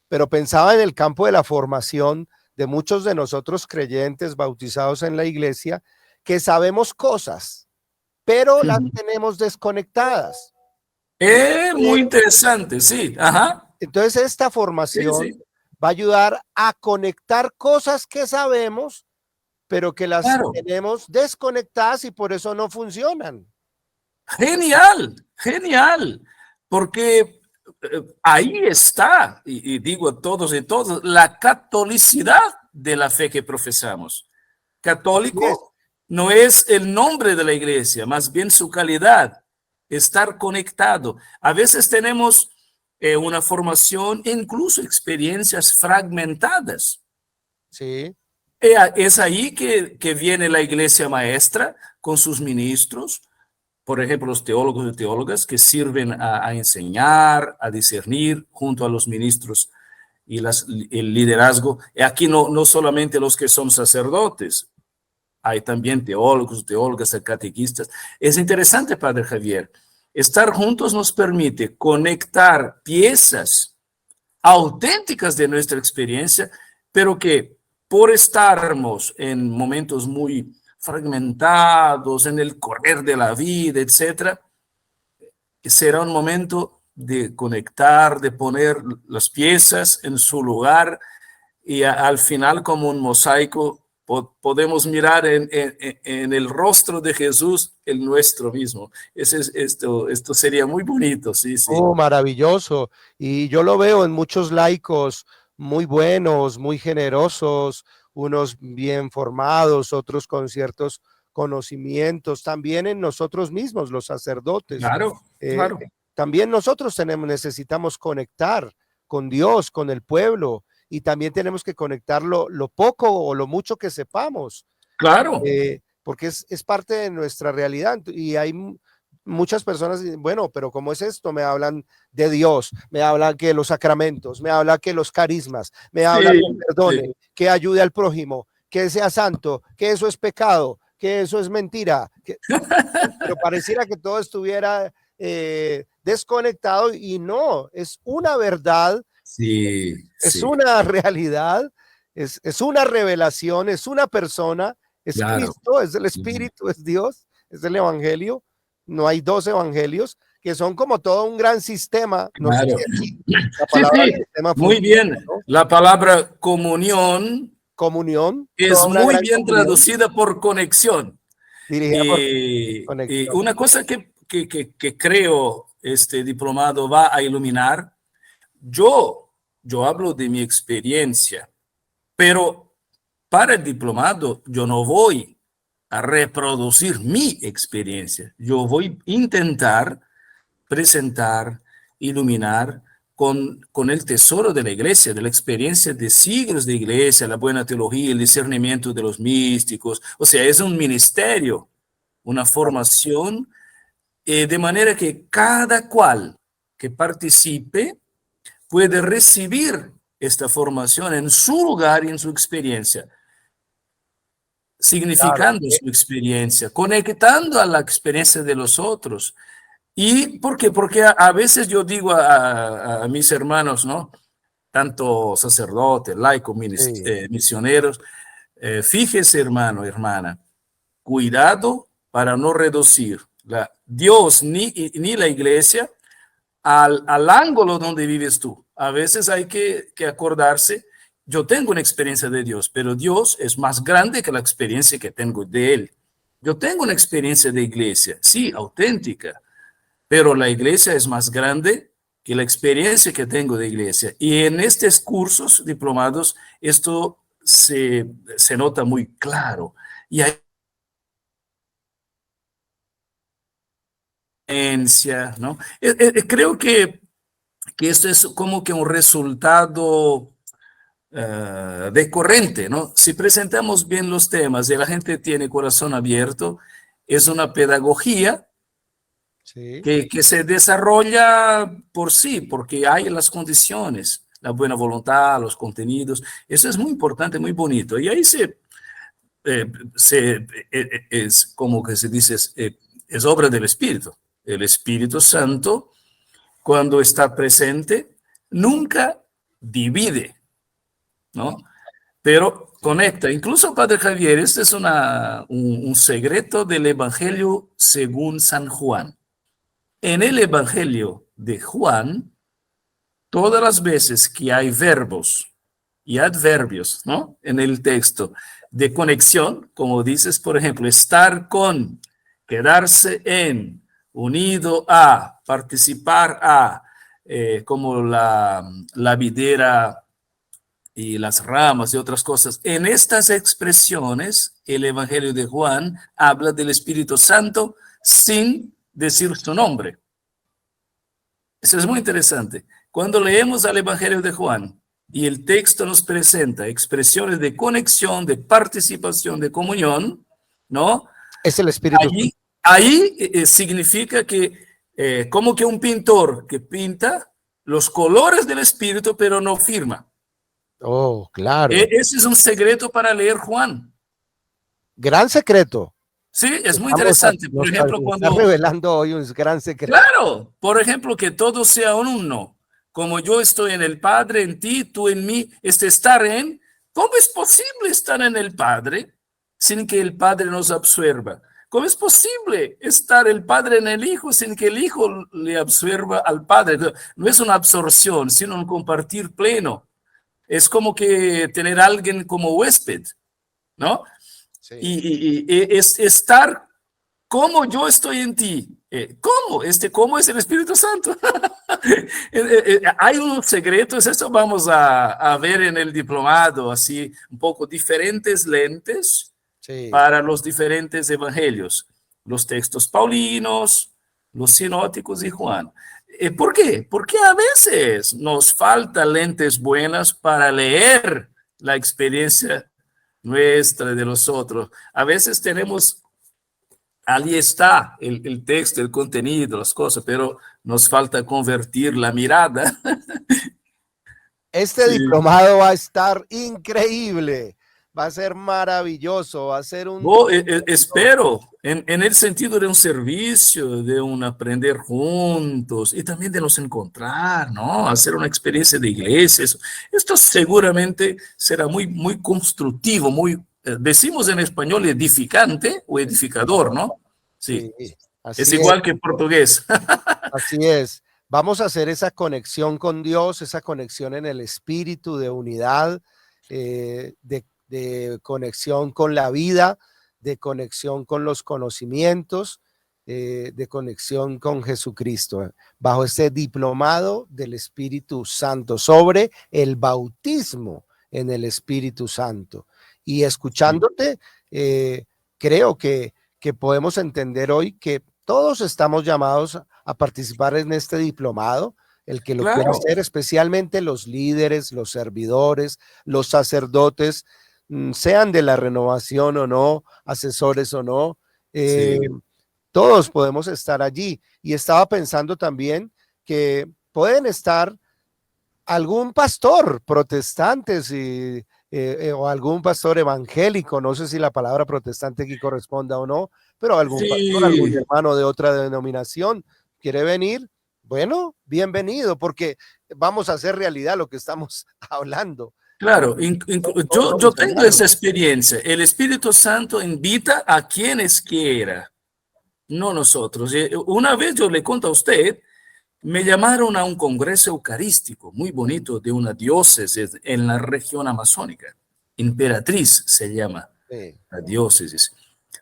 Pero pensaba en el campo de la formación de muchos de nosotros creyentes bautizados en la iglesia, que sabemos cosas, pero las tenemos desconectadas. Muy interesante, sí. Ajá. Entonces esta formación va a ayudar a conectar cosas que sabemos, pero que las tenemos desconectadas y por eso no funcionan. Genial, genial, porque ahí está, y digo a todos y todas, la catolicidad de la fe que profesamos. Católico no es el nombre de la iglesia, más bien su calidad, estar conectado. A veces tenemos una formación, incluso experiencias fragmentadas. Sí, Es ahí que viene la iglesia maestra con sus ministros, por ejemplo, los teólogos y teólogas que sirven a enseñar, a discernir junto a los ministros y el liderazgo. Aquí no solamente los que son sacerdotes, hay también teólogos, teólogas, catequistas. Es interesante, Padre Javier, estar juntos nos permite conectar piezas auténticas de nuestra experiencia, pero que por estarmos en momentos muy fragmentados, en el correr de la vida, etcétera, será un momento de conectar, de poner las piezas en su lugar y al final, como un mosaico, podemos mirar en el rostro de Jesús el nuestro mismo. Esto sería muy bonito, sí, sí. oh, maravilloso. Y yo lo veo en muchos laicos muy buenos, muy generosos, unos bien formados, otros con ciertos conocimientos, también en nosotros mismos, los sacerdotes. Claro, Eh, claro, También nosotros necesitamos conectar con Dios, con el pueblo, y también tenemos que conectar lo poco o lo mucho que sepamos, claro. porque es parte de nuestra realidad. Y hay muchas personas dicen, bueno, pero ¿cómo es esto? Me hablan de Dios, me hablan que los sacramentos, me hablan que los carismas, me hablan que Sí, perdone, sí. que ayude al prójimo, que sea santo, que eso es pecado, que eso es mentira. Pero pareciera que todo estuviera desconectado y no, es una verdad, Sí, es sí, una realidad, es una revelación, es una persona, es claro. Cristo, es el Espíritu, es Dios, es el Evangelio. No hay dos evangelios que son como todo un gran sistema. No sé Claro. si aquí la Sí, palabra sí, sistema muy funciona, bien. ¿no? La palabra comunión Comunión, es toda una muy gran bien comunión traducida por conexión. dirigida por Y conexión. una cosa que creo este diplomado va a iluminar, yo hablo de mi experiencia, pero para el diplomado yo no voy a reproducir mi experiencia, yo voy a intentar presentar, iluminar con el tesoro de la iglesia, de la experiencia de siglos de iglesia, la buena teología, el discernimiento de los místicos. O sea, es un ministerio, una formación, de manera que cada cual que participe puede recibir esta formación en su lugar y en su experiencia, Claro, significando su experiencia, conectando a la experiencia de los otros. ¿Y por qué? Porque a veces yo digo a mis hermanos, ¿no? Tanto sacerdotes, laicos, sí, misioneros, fíjese, hermano, hermana, cuidado para no reducir Dios ni la iglesia al ángulo donde vives tú. A veces hay que acordarse, yo tengo una experiencia de Dios, pero Dios es más grande que la experiencia que tengo de Él. Yo tengo una experiencia de iglesia, sí, auténtica, pero la iglesia es más grande que la experiencia que tengo de iglesia. Y en estos cursos diplomados esto se nota muy claro. Y hay experiencia, ¿no? Creo que esto es como que un resultado decurrente, ¿no? Si presentamos bien los temas y la gente tiene corazón abierto, es una pedagogía sí. que se desarrolla por sí, porque hay las condiciones, la buena voluntad, los contenidos. Eso es muy importante, muy bonito. Y ahí es como que se dice, es obra del Espíritu. El Espíritu Santo, cuando está presente, nunca divide, ¿no? Pero conecta. Incluso, Padre Javier, este es un secreto del Evangelio según San Juan. En el Evangelio de Juan, todas las veces que hay verbos y adverbios, ¿no? En el texto de conexión, como dices, por ejemplo, estar con, quedarse en, unido a, participar a, como la videra y las ramas y otras cosas. En estas expresiones, el Evangelio de Juan habla del Espíritu Santo sin decir su nombre. Eso es muy interesante. Cuando leemos al Evangelio de Juan y el texto nos presenta expresiones de conexión, de participación, de comunión, ¿no? Es el Espíritu Santo. Ahí significa que como que un pintor que pinta los colores del Espíritu, pero no firma. Oh, claro. Ese es un secreto para leer Juan. Gran secreto. Sí, es muy Estamos interesante. Por ejemplo, está cuando... revelando hoy un gran secreto. Claro, por ejemplo, que todo sea uno. Como yo estoy en el Padre, en ti, tú en mí, estar en... ¿Cómo es posible estar en el Padre sin que el Padre nos absorba? ¿Cómo es posible estar el Padre en el Hijo sin que el Hijo le absorba al Padre? No es una absorción, sino un compartir pleno. Es como que tener a alguien como huésped, ¿no? Sí. Y es estar como yo estoy en ti. ¿Cómo? ¿Cómo es el Espíritu Santo? Hay unos secretos, eso vamos a ver en el diplomado, así un poco diferentes lentes Sí. para los diferentes evangelios, los textos paulinos, los sinóticos y Juan. ¿Por qué? Porque a veces nos falta lentes buenas para leer la experiencia nuestra de los otros. A veces tenemos, allí está el texto, el contenido, las cosas, pero nos falta convertir la mirada. Este diplomado va a estar increíble. Va a ser maravilloso, va a ser un... Espero, en el sentido de un servicio, de un aprender juntos y también de nos encontrar, ¿no? Hacer una experiencia de iglesia. Esto seguramente será muy, muy constructivo, muy, decimos en español edificante o edificador, ¿no? Sí, así es igual que en portugués. Así es. Vamos a hacer esa conexión con Dios, esa conexión en el espíritu de unidad, de conexión con la vida, de conexión con los conocimientos, de conexión con Jesucristo, bajo este diplomado del Espíritu Santo sobre el bautismo en el Espíritu Santo. Y escuchándote, creo que podemos entender hoy que todos estamos llamados a participar en este diplomado, el que lo quiera hacer, especialmente los líderes, los servidores, los sacerdotes, sean de la renovación o no, asesores o no, todos podemos estar allí. Y estaba pensando también que pueden estar algún pastor protestante o algún pastor evangélico, no sé si la palabra protestante aquí corresponda o no, pero algún pastor, algún hermano de otra denominación quiere venir, bueno, bienvenido, porque vamos a hacer realidad lo que estamos hablando. Claro, yo tengo esa experiencia. El Espíritu Santo invita a quienes quiera, no nosotros. Una vez yo le conto a usted, me llamaron a un congreso eucarístico muy bonito de una diócesis en la región amazónica. Imperatriz se llama la diócesis,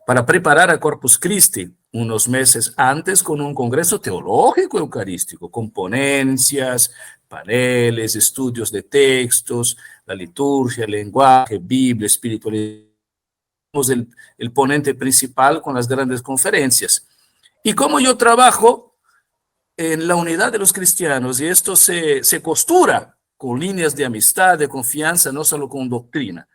para preparar a Corpus Christi unos meses antes con un congreso teológico eucarístico, con ponencias, paneles, estudios de textos, la liturgia, el lenguaje, Biblia, espiritualidad. El ponente principal con las grandes conferencias. Y como yo trabajo en la unidad de los cristianos, y esto se costura con líneas de amistad, de confianza, no solo con doctrina.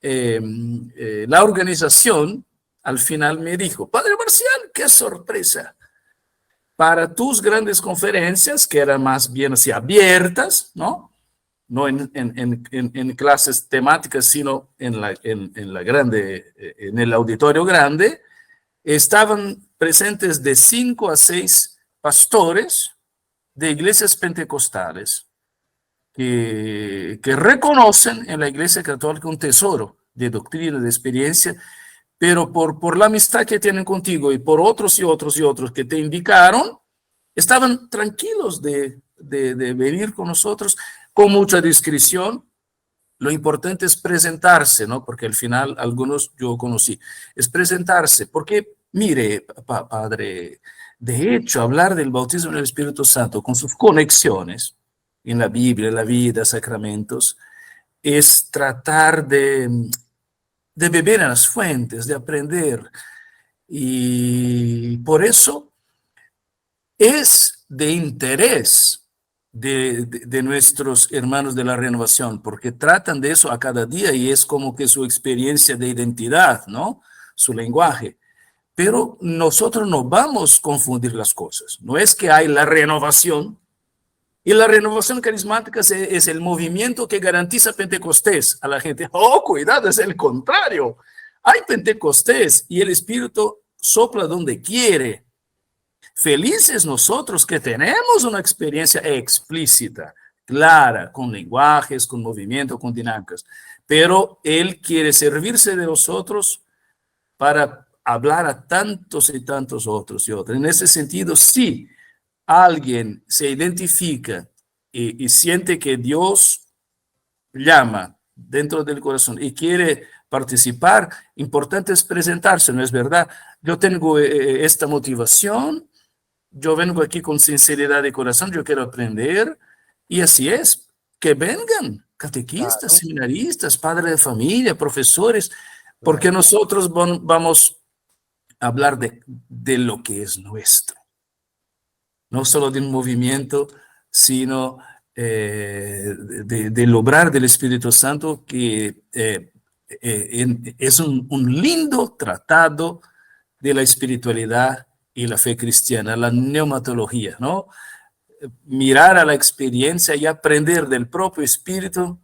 La organización al final me dijo, Padre Marcial, qué sorpresa. Para tus grandes conferencias, que eran más bien así abiertas, ¿no? No en clases temáticas, sino en la grande, en el auditorio grande, estaban presentes de 5 a 6 pastores de iglesias pentecostales que reconocen en la Iglesia Católica un tesoro de doctrina, de experiencia, pero por la amistad que tienen contigo y por otros y otros y otros que te indicaron, estaban tranquilos de venir con nosotros con mucha discreción. Lo importante es presentarse, ¿no? Porque al final algunos yo conocí. Es presentarse, porque mire, padre, de hecho, hablar del bautismo en el Espíritu Santo con sus conexiones en la Biblia, en la vida, sacramentos, es tratar de beber en las fuentes, de aprender. Y por eso es de interés de nuestros hermanos de la renovación, porque tratan de eso a cada día y es como que su experiencia de identidad, ¿no? Su lenguaje. Pero nosotros no vamos a confundir las cosas. No es que hay la renovación, y la renovación carismática es el movimiento que garantiza Pentecostés a la gente. Oh, cuidado, es el contrario. Hay Pentecostés y el Espíritu sopla donde quiere. Felices nosotros que tenemos una experiencia explícita, clara, con lenguajes, con movimiento, con dinámicas. Pero Él quiere servirse de nosotros para hablar a tantos y tantos otros y otros. En ese sentido, sí, alguien se identifica y siente que Dios llama dentro del corazón y quiere participar, importante es presentarse, ¿no es verdad? Yo tengo esta motivación, yo vengo aquí con sinceridad de corazón, yo quiero aprender, y así es, que vengan catequistas, Claro, seminaristas, padres de familia, profesores, porque claro. nosotros vamos a hablar de lo que es nuestro, no solo de un movimiento, sino del obrar del Espíritu Santo, que es un lindo tratado de la espiritualidad y la fe cristiana, la neumatología, ¿no? Mirar a la experiencia y aprender del propio Espíritu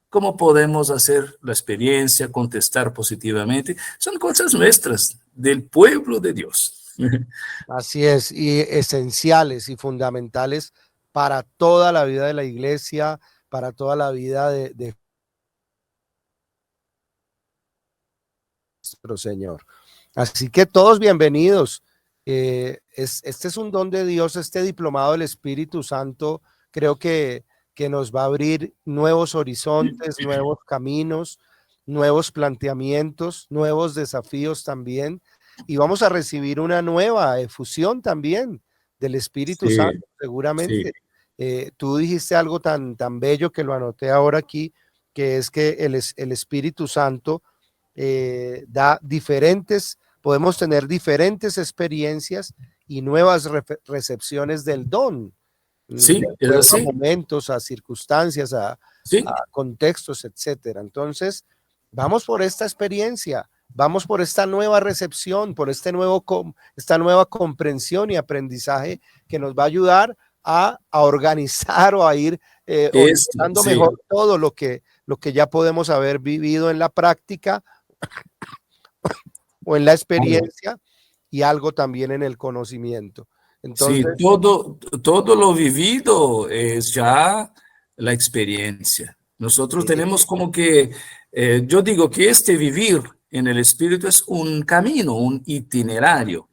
cómo podemos hacer la experiencia, contestar positivamente. Son cosas nuestras, del pueblo de Dios. Así es, y esenciales y fundamentales para toda la vida de la iglesia, para toda la vida de nuestro Señor. Así que todos bienvenidos. Este es un don de Dios, este diplomado del Espíritu Santo, creo que nos va a abrir nuevos horizontes, nuevos caminos, nuevos planteamientos, nuevos desafíos también. Y vamos a recibir una nueva efusión también del Espíritu Sí, Santo, sí. seguramente. Tú dijiste algo tan bello que lo anoté ahora aquí, que es que el Espíritu Santo da diferentes, podemos tener diferentes experiencias y nuevas recepciones del don, de Sí, es acuerdo a así. momentos, a circunstancias, a Sí, contextos, etcétera. Entonces, vamos por esta experiencia, vamos por esta nueva recepción, por esta nueva comprensión y aprendizaje que nos va a ayudar a organizar o a ir esto, organizando sí. mejor todo lo que ya podemos haber vivido en la práctica o en la experiencia y algo también en el conocimiento. Sí, Entonces, todo lo vivido es ya la experiencia. Nosotros eh, tenemos como que, yo digo que este vivir en el Espíritu es un camino, un itinerario.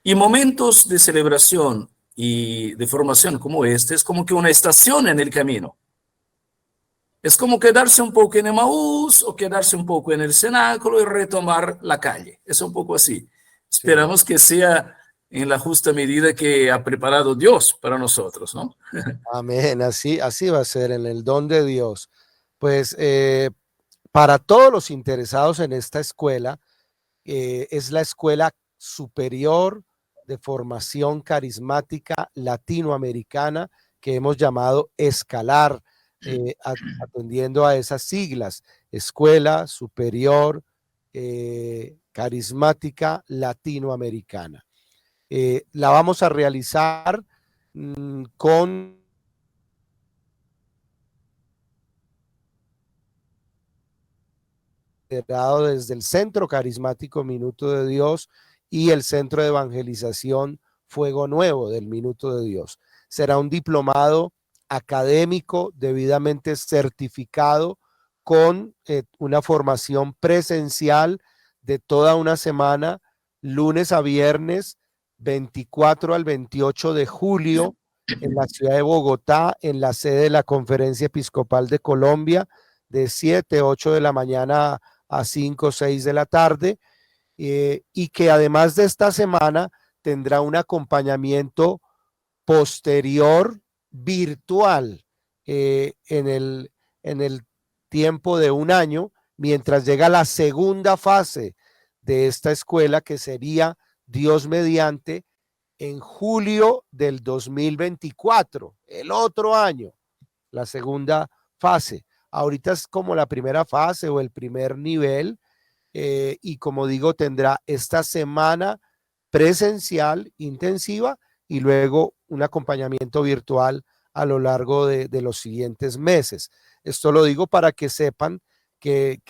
Y momentos de celebración y de formación como este es como que una estación en el camino. Es como quedarse un poco en Emaús o quedarse un poco en el cenáculo y retomar la calle. Es un poco así. sí, Esperamos que sea en la justa medida que ha preparado Dios para nosotros, ¿no? amén, así va a ser en el don de Dios. Pues para todos los interesados en esta escuela, es la Escuela Superior de Formación Carismática Latinoamericana que hemos llamado Escalar, atendiendo a esas siglas, Escuela Superior Carismática Latinoamericana. La vamos a realizar con desde el Centro Carismático Minuto de Dios y el Centro de Evangelización Fuego Nuevo del Minuto de Dios. Será un diplomado académico debidamente certificado con una formación presencial de toda una semana, lunes a viernes, 24 al 28 de julio, en la ciudad de Bogotá, en la sede de la Conferencia Episcopal de Colombia, de 7, 8 de la mañana a 5 o 6 de la tarde, y que además de esta semana tendrá un acompañamiento posterior virtual en el tiempo de un año, mientras llega la segunda fase de esta escuela, que sería, Dios mediante, en julio del 2024, el otro año, la segunda fase. Ahorita es como la primera fase o el primer nivel, y como digo, tendrá esta semana presencial intensiva y luego un acompañamiento virtual a lo largo de los siguientes meses. Esto lo digo para que sepan que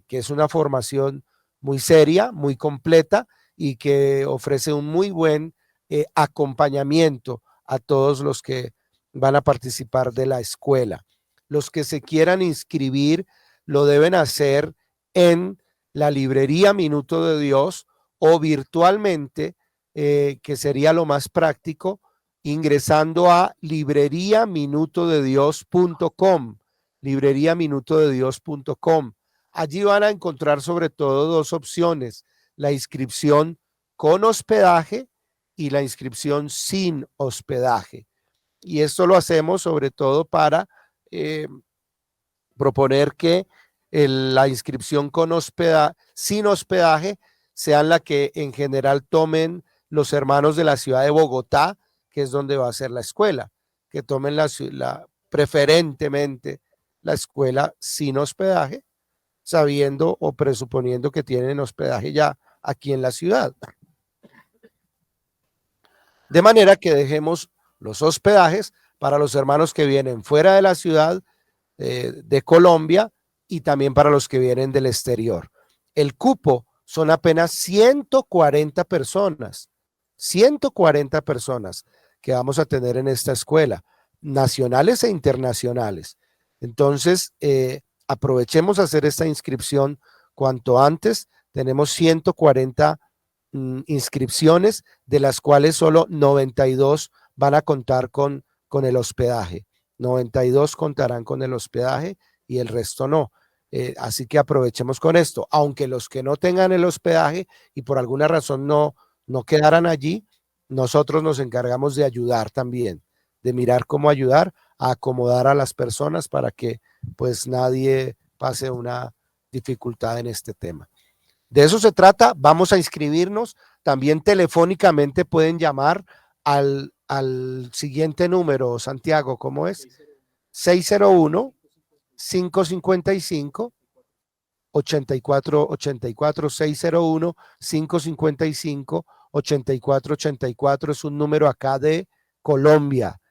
es una formación muy seria, muy completa y que ofrece un muy buen acompañamiento a todos los que van a participar de la escuela. Los que se quieran inscribir lo deben hacer en la librería Minuto de Dios o virtualmente, que sería lo más práctico, ingresando a libreriaminutodedios.com, libreriaminutodedios.com. Allí van a encontrar sobre todo dos opciones: la inscripción con hospedaje y la inscripción sin hospedaje. Y esto lo hacemos sobre todo para proponer que la inscripción con sin hospedaje sean la que en general tomen los hermanos de la ciudad de Bogotá, que es donde va a ser la escuela, que tomen preferentemente la escuela sin hospedaje, sabiendo o presuponiendo que tienen hospedaje ya aquí en la ciudad. De manera que dejemos los hospedajes para los hermanos que vienen fuera de la ciudad de Colombia y también para los que vienen del exterior. El cupo son apenas 140 personas, 140 personas que vamos a tener en esta escuela, nacionales e internacionales. Entonces, aprovechemos a hacer esta inscripción cuanto antes. Tenemos 140 inscripciones, de las cuales solo 92 van a contar con el hospedaje. 92 contarán con el hospedaje y el resto no. Así que aprovechemos con esto. Aunque los que no tengan el hospedaje y por alguna razón no quedaran allí, nosotros nos encargamos de ayudar también, de mirar cómo ayudar a acomodar a las personas para que pues nadie pase una dificultad en este tema. De eso se trata. Vamos a inscribirnos. También telefónicamente pueden llamar al siguiente número, Santiago, ¿cómo es? 601-555-8484, 601-555-8484, es un número acá de Colombia.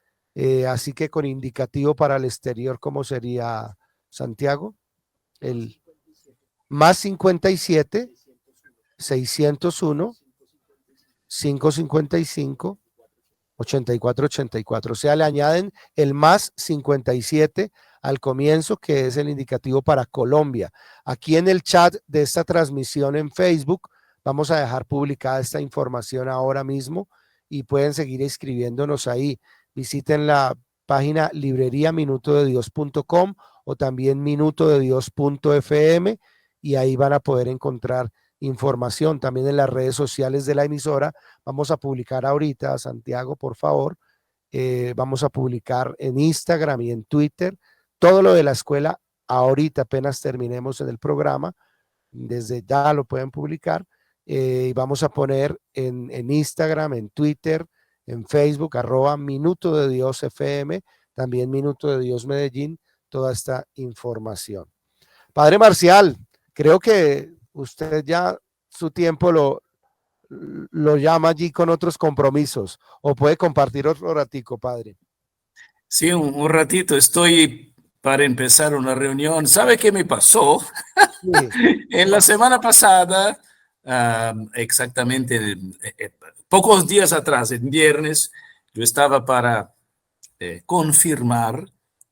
Así que con indicativo para el exterior, ¿cómo sería, Santiago? El más 57 601 555 8484. O sea, le añaden el más 57 al comienzo, que es el indicativo para Colombia. Aquí en el chat de esta transmisión en Facebook vamos a dejar publicada esta información ahora mismo y pueden seguir escribiéndonos ahí. Visiten la página libreriaminutodedios.com o también minutodedios.fm y ahí van a poder encontrar información. También en las redes sociales de la emisora vamos a publicar ahorita, Santiago, por favor, vamos a publicar en Instagram y en Twitter todo lo de la escuela. Ahorita apenas terminemos en el programa, desde ya lo pueden publicar, y vamos a poner en Instagram, en Twitter, en Facebook, @Minuto de Dios FM, también Minuto de Dios Medellín, toda esta información. Padre Marcial, creo que usted ya su tiempo lo llama allí con otros compromisos, o puede compartir otro ratico, padre. Sí, un ratito. Estoy para empezar una reunión. ¿Sabe qué me pasó? Sí. En la semana pasada, exactamente pocos días atrás, en viernes, yo estaba para confirmar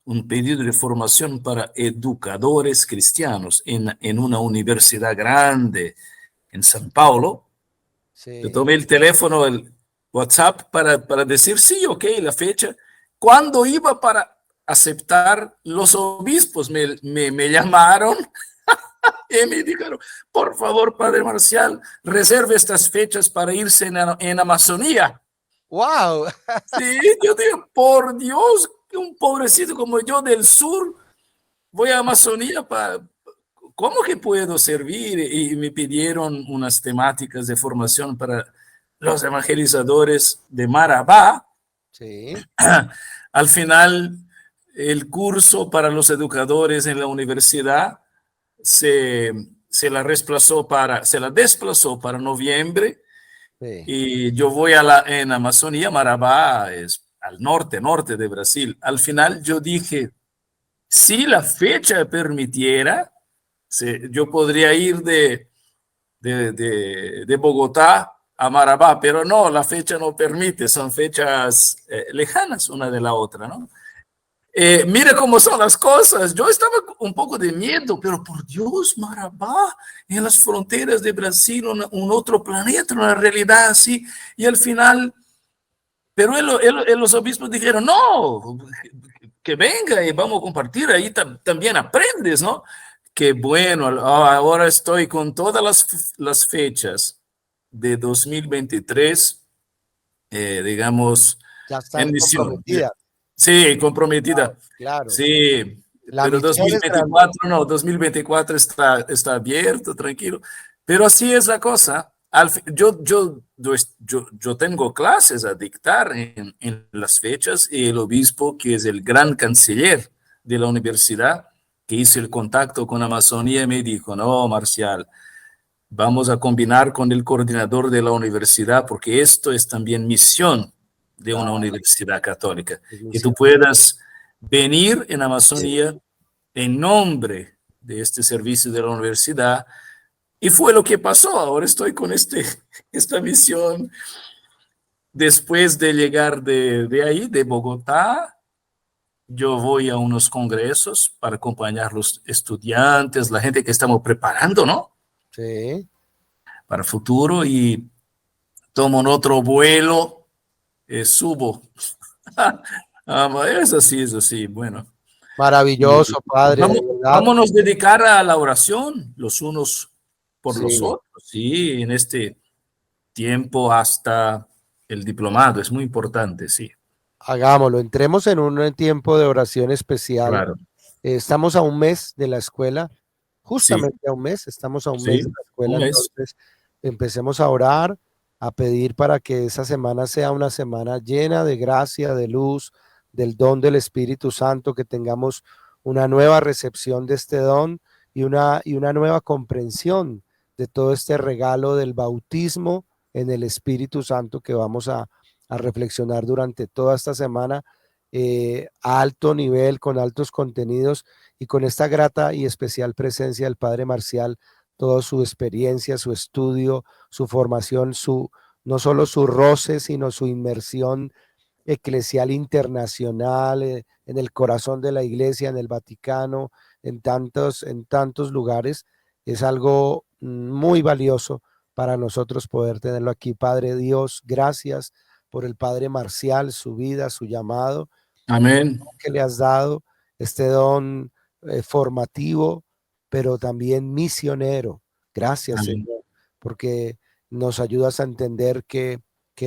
un pedido de formación para educadores cristianos en una universidad grande en San Paulo. Sí. Yo tomé el teléfono, el WhatsApp para decir sí, ok, la fecha. Cuando iba para aceptar, los obispos me llamaron y me dijeron, por favor, Padre Marcial, reserve estas fechas para irse en Amazonía. ¡Wow! Sí, yo digo, por Dios, un pobrecito como yo del sur, voy a Amazonía para... ¿Cómo que puedo servir? Y me pidieron unas temáticas de formación para los evangelizadores de Marabá. Sí, Al final, el curso para los educadores en la universidad se, se la desplazó para noviembre sí, y yo voy en Amazonía, Marabá es al norte de Brasil. Al final yo dije, si la fecha permitiera, yo podría ir de Bogotá a Marabá, pero no, la fecha no permite, son fechas lejanas una de la otra, ¿no? Mira cómo son las cosas. Yo estaba un poco de miedo, pero por Dios, Marabá, en las fronteras de Brasil, un otro planeta, una realidad así. Y al final, pero los obispos dijeron, no, que venga y vamos a compartir, ahí también aprendes, ¿no? Que bueno, ahora estoy con todas las fechas de 2023, digamos, ya en están misión. comprometidas. Sí, comprometida. Claro, Sí, la pero misión es grande. 2024 no, 2024 está abierto, tranquilo. Pero así es la cosa. Yo tengo clases a dictar en las fechas y el obispo, que es el gran canciller de la universidad, que hizo el contacto con Amazonía, me dijo, no, Marcial, vamos a combinar con el coordinador de la universidad, porque esto es también misión de una Claro, universidad católica, es que tú misión. puedas venir en Amazonía en nombre de este servicio de la universidad. Y fue lo que pasó. Ahora estoy con esta misión después de llegar de ahí, de Bogotá. Yo voy a unos congresos para acompañar a los estudiantes, la gente que estamos preparando, ¿no? Sí, Para el futuro y tomo un otro vuelo, subo. Es así, bueno. Y maravilloso, padre, de verdad. vámonos a dedicar a la oración los unos por los Sí, otros, sí, en este tiempo hasta el diplomado, es muy importante, sí, hagámoslo. Entremos en un tiempo de oración especial. claro, Estamos a un mes de la escuela, sí, justamente a un mes, estamos a un mes sí, de la escuela, un mes, entonces empecemos a orar, a pedir para que esa semana sea una semana llena de gracia, de luz, del don del Espíritu Santo, que tengamos una nueva recepción de este don y una nueva comprensión de todo este regalo del bautismo en el Espíritu Santo que vamos a reflexionar durante toda esta semana a alto nivel, con altos contenidos y con esta grata y especial presencia del Padre Marcial, toda su experiencia, su estudio, su formación, no solo su roce, sino su inmersión eclesial internacional, en el corazón de la iglesia, en el Vaticano, en tantos lugares. Es algo muy valioso para nosotros poder tenerlo aquí. Padre Dios, gracias por el Padre Marcial, su vida, su llamado amén, que le has dado, este don formativo, pero también misionero. Gracias, amén, Señor, porque nos ayudas a entender que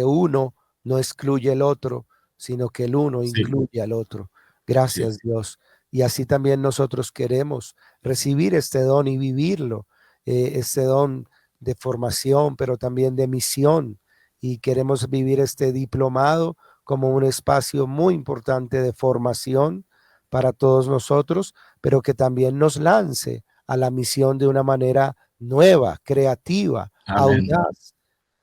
uno no excluye el otro, sino que el uno sí, incluye al otro. sí, Gracias, Dios. Y así también nosotros queremos recibir este don y vivirlo, este don de formación, pero también de misión. Y queremos vivir este diplomado como un espacio muy importante de formación para todos nosotros, pero que también nos lance a la misión de una manera nueva, creativa, amén, audaz,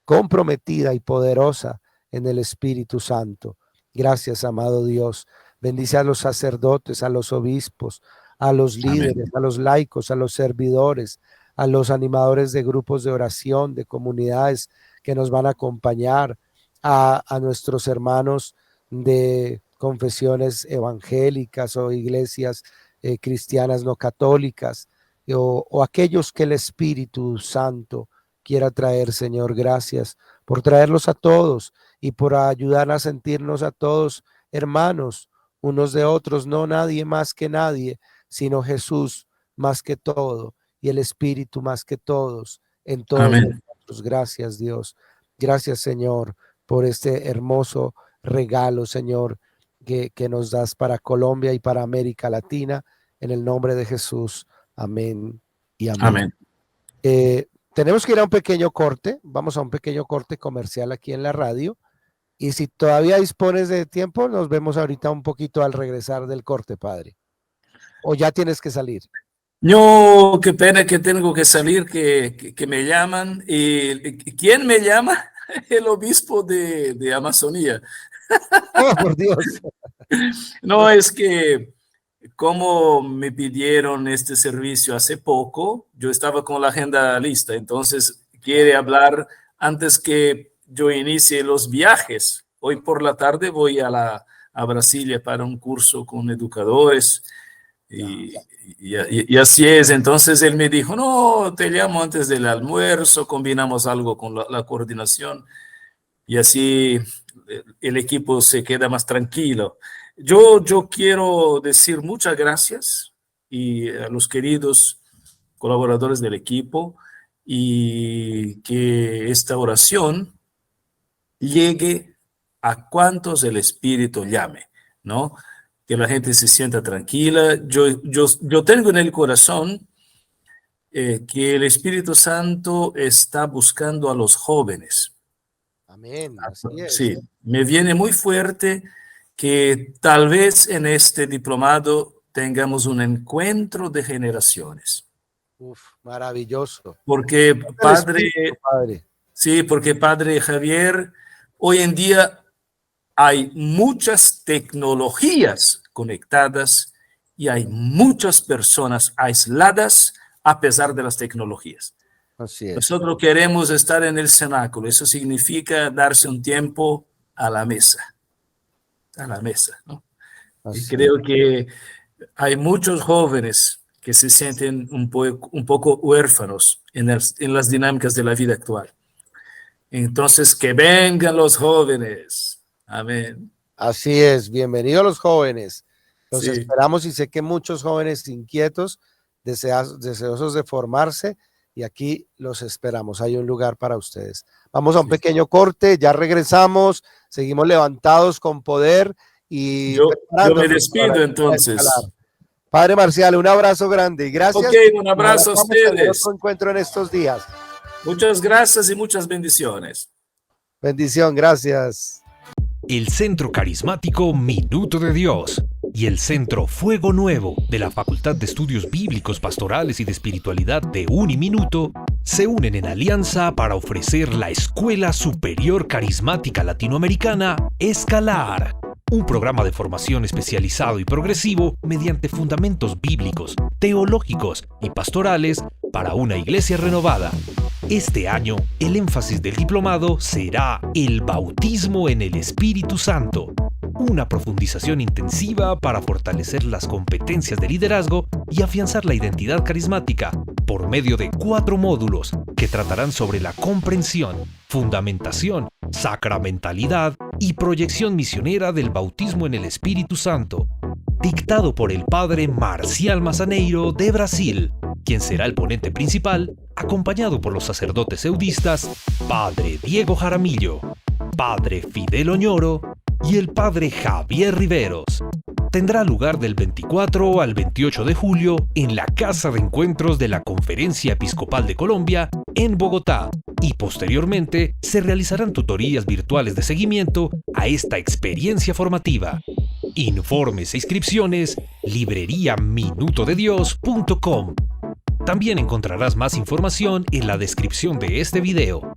comprometida y poderosa en el Espíritu Santo. Gracias, amado Dios. Bendice a los sacerdotes, a los obispos, a los líderes, amén, a los laicos, a los servidores, a los animadores de grupos de oración, de comunidades que nos van a acompañar, a nuestros hermanos de confesiones evangélicas o iglesias cristianas no católicas, o aquellos que el Espíritu Santo quiera traer, Señor. Gracias por traerlos a todos y por ayudar a sentirnos a todos hermanos unos de otros, no nadie más que nadie, sino Jesús más que todo y el Espíritu más que todos en todos amén, nosotros. Gracias, Dios. Gracias, Señor, por este hermoso regalo, Señor, que nos das para Colombia y para América Latina, en el nombre de Jesús. Amén y amén. Amén. Tenemos que ir a un pequeño corte, vamos a un pequeño corte comercial aquí en la radio, y si todavía dispones de tiempo, nos vemos ahorita un poquito al regresar del corte, padre. ¿O ya tienes que salir? No, qué pena que tengo que salir, que me llaman. ¿Quién me llama? El obispo de Amazonía. Oh, por Dios. No, es que como me pidieron este servicio hace poco, yo estaba con la agenda lista, entonces quiere hablar antes que yo inicie los viajes. Hoy por la tarde voy a Brasilia para un curso con educadores y así es. Entonces él me dijo, no, te llamo antes del almuerzo, combinamos algo con la coordinación y así el equipo se queda más tranquilo. Yo quiero decir muchas gracias y a los queridos colaboradores del equipo y que esta oración llegue a cuantos el Espíritu llame, ¿no? Que la gente se sienta tranquila. Yo tengo en el corazón que el Espíritu Santo está buscando a los jóvenes. Amén, así es. Sí, me viene muy fuerte que tal vez en este diplomado tengamos un encuentro de generaciones. Uf, maravilloso. Porque padre, sí, porque padre Javier, hoy en día hay muchas tecnologías conectadas y hay muchas personas aisladas a pesar de las tecnologías. Así es. Nosotros queremos estar en el cenáculo. Eso significa darse un tiempo a la mesa, ¿no? Y creo que hay muchos jóvenes que se sienten un poco huérfanos en las dinámicas de la vida actual. Entonces, que vengan los jóvenes. Amén. Así es, bienvenidos los jóvenes. Los Sí. esperamos y sé que muchos jóvenes inquietos, deseosos de formarse, y aquí los esperamos. Hay un lugar para ustedes. Vamos a un pequeño corte, ya regresamos, seguimos levantados con poder y yo me despido entonces. Padre Marcial, un abrazo grande y gracias. Ok, un abrazo a ustedes. Otro encuentro en estos días. Muchas gracias y muchas bendiciones. Bendición, gracias. El Centro Carismático Minuto de Dios y el Centro Fuego Nuevo de la Facultad de Estudios Bíblicos, Pastorales y de Espiritualidad de Uniminuto se unen en alianza para ofrecer la Escuela Superior Carismática Latinoamericana Escalar, un programa de formación especializado y progresivo mediante fundamentos bíblicos, teológicos y pastorales para una iglesia renovada. Este año, el énfasis del diplomado será el bautismo en el Espíritu Santo, una profundización intensiva para fortalecer las competencias de liderazgo y afianzar la identidad carismática por medio de 4 módulos que tratarán sobre la comprensión, fundamentación, sacramentalidad y proyección misionera del bautismo en el Espíritu Santo, dictado por el padre Marcial Massaneiro de Brasil, quien será el ponente principal, acompañado por los sacerdotes eudistas, padre Diego Jaramillo, padre Fidel Oñoro y el padre Javier Riveros. Tendrá lugar del 24 al 28 de julio en la Casa de Encuentros de la Conferencia Episcopal de Colombia en Bogotá y posteriormente se realizarán tutorías virtuales de seguimiento a esta experiencia formativa. Informes e inscripciones, libreriaminutodedios.com. También encontrarás más información en la descripción de este video.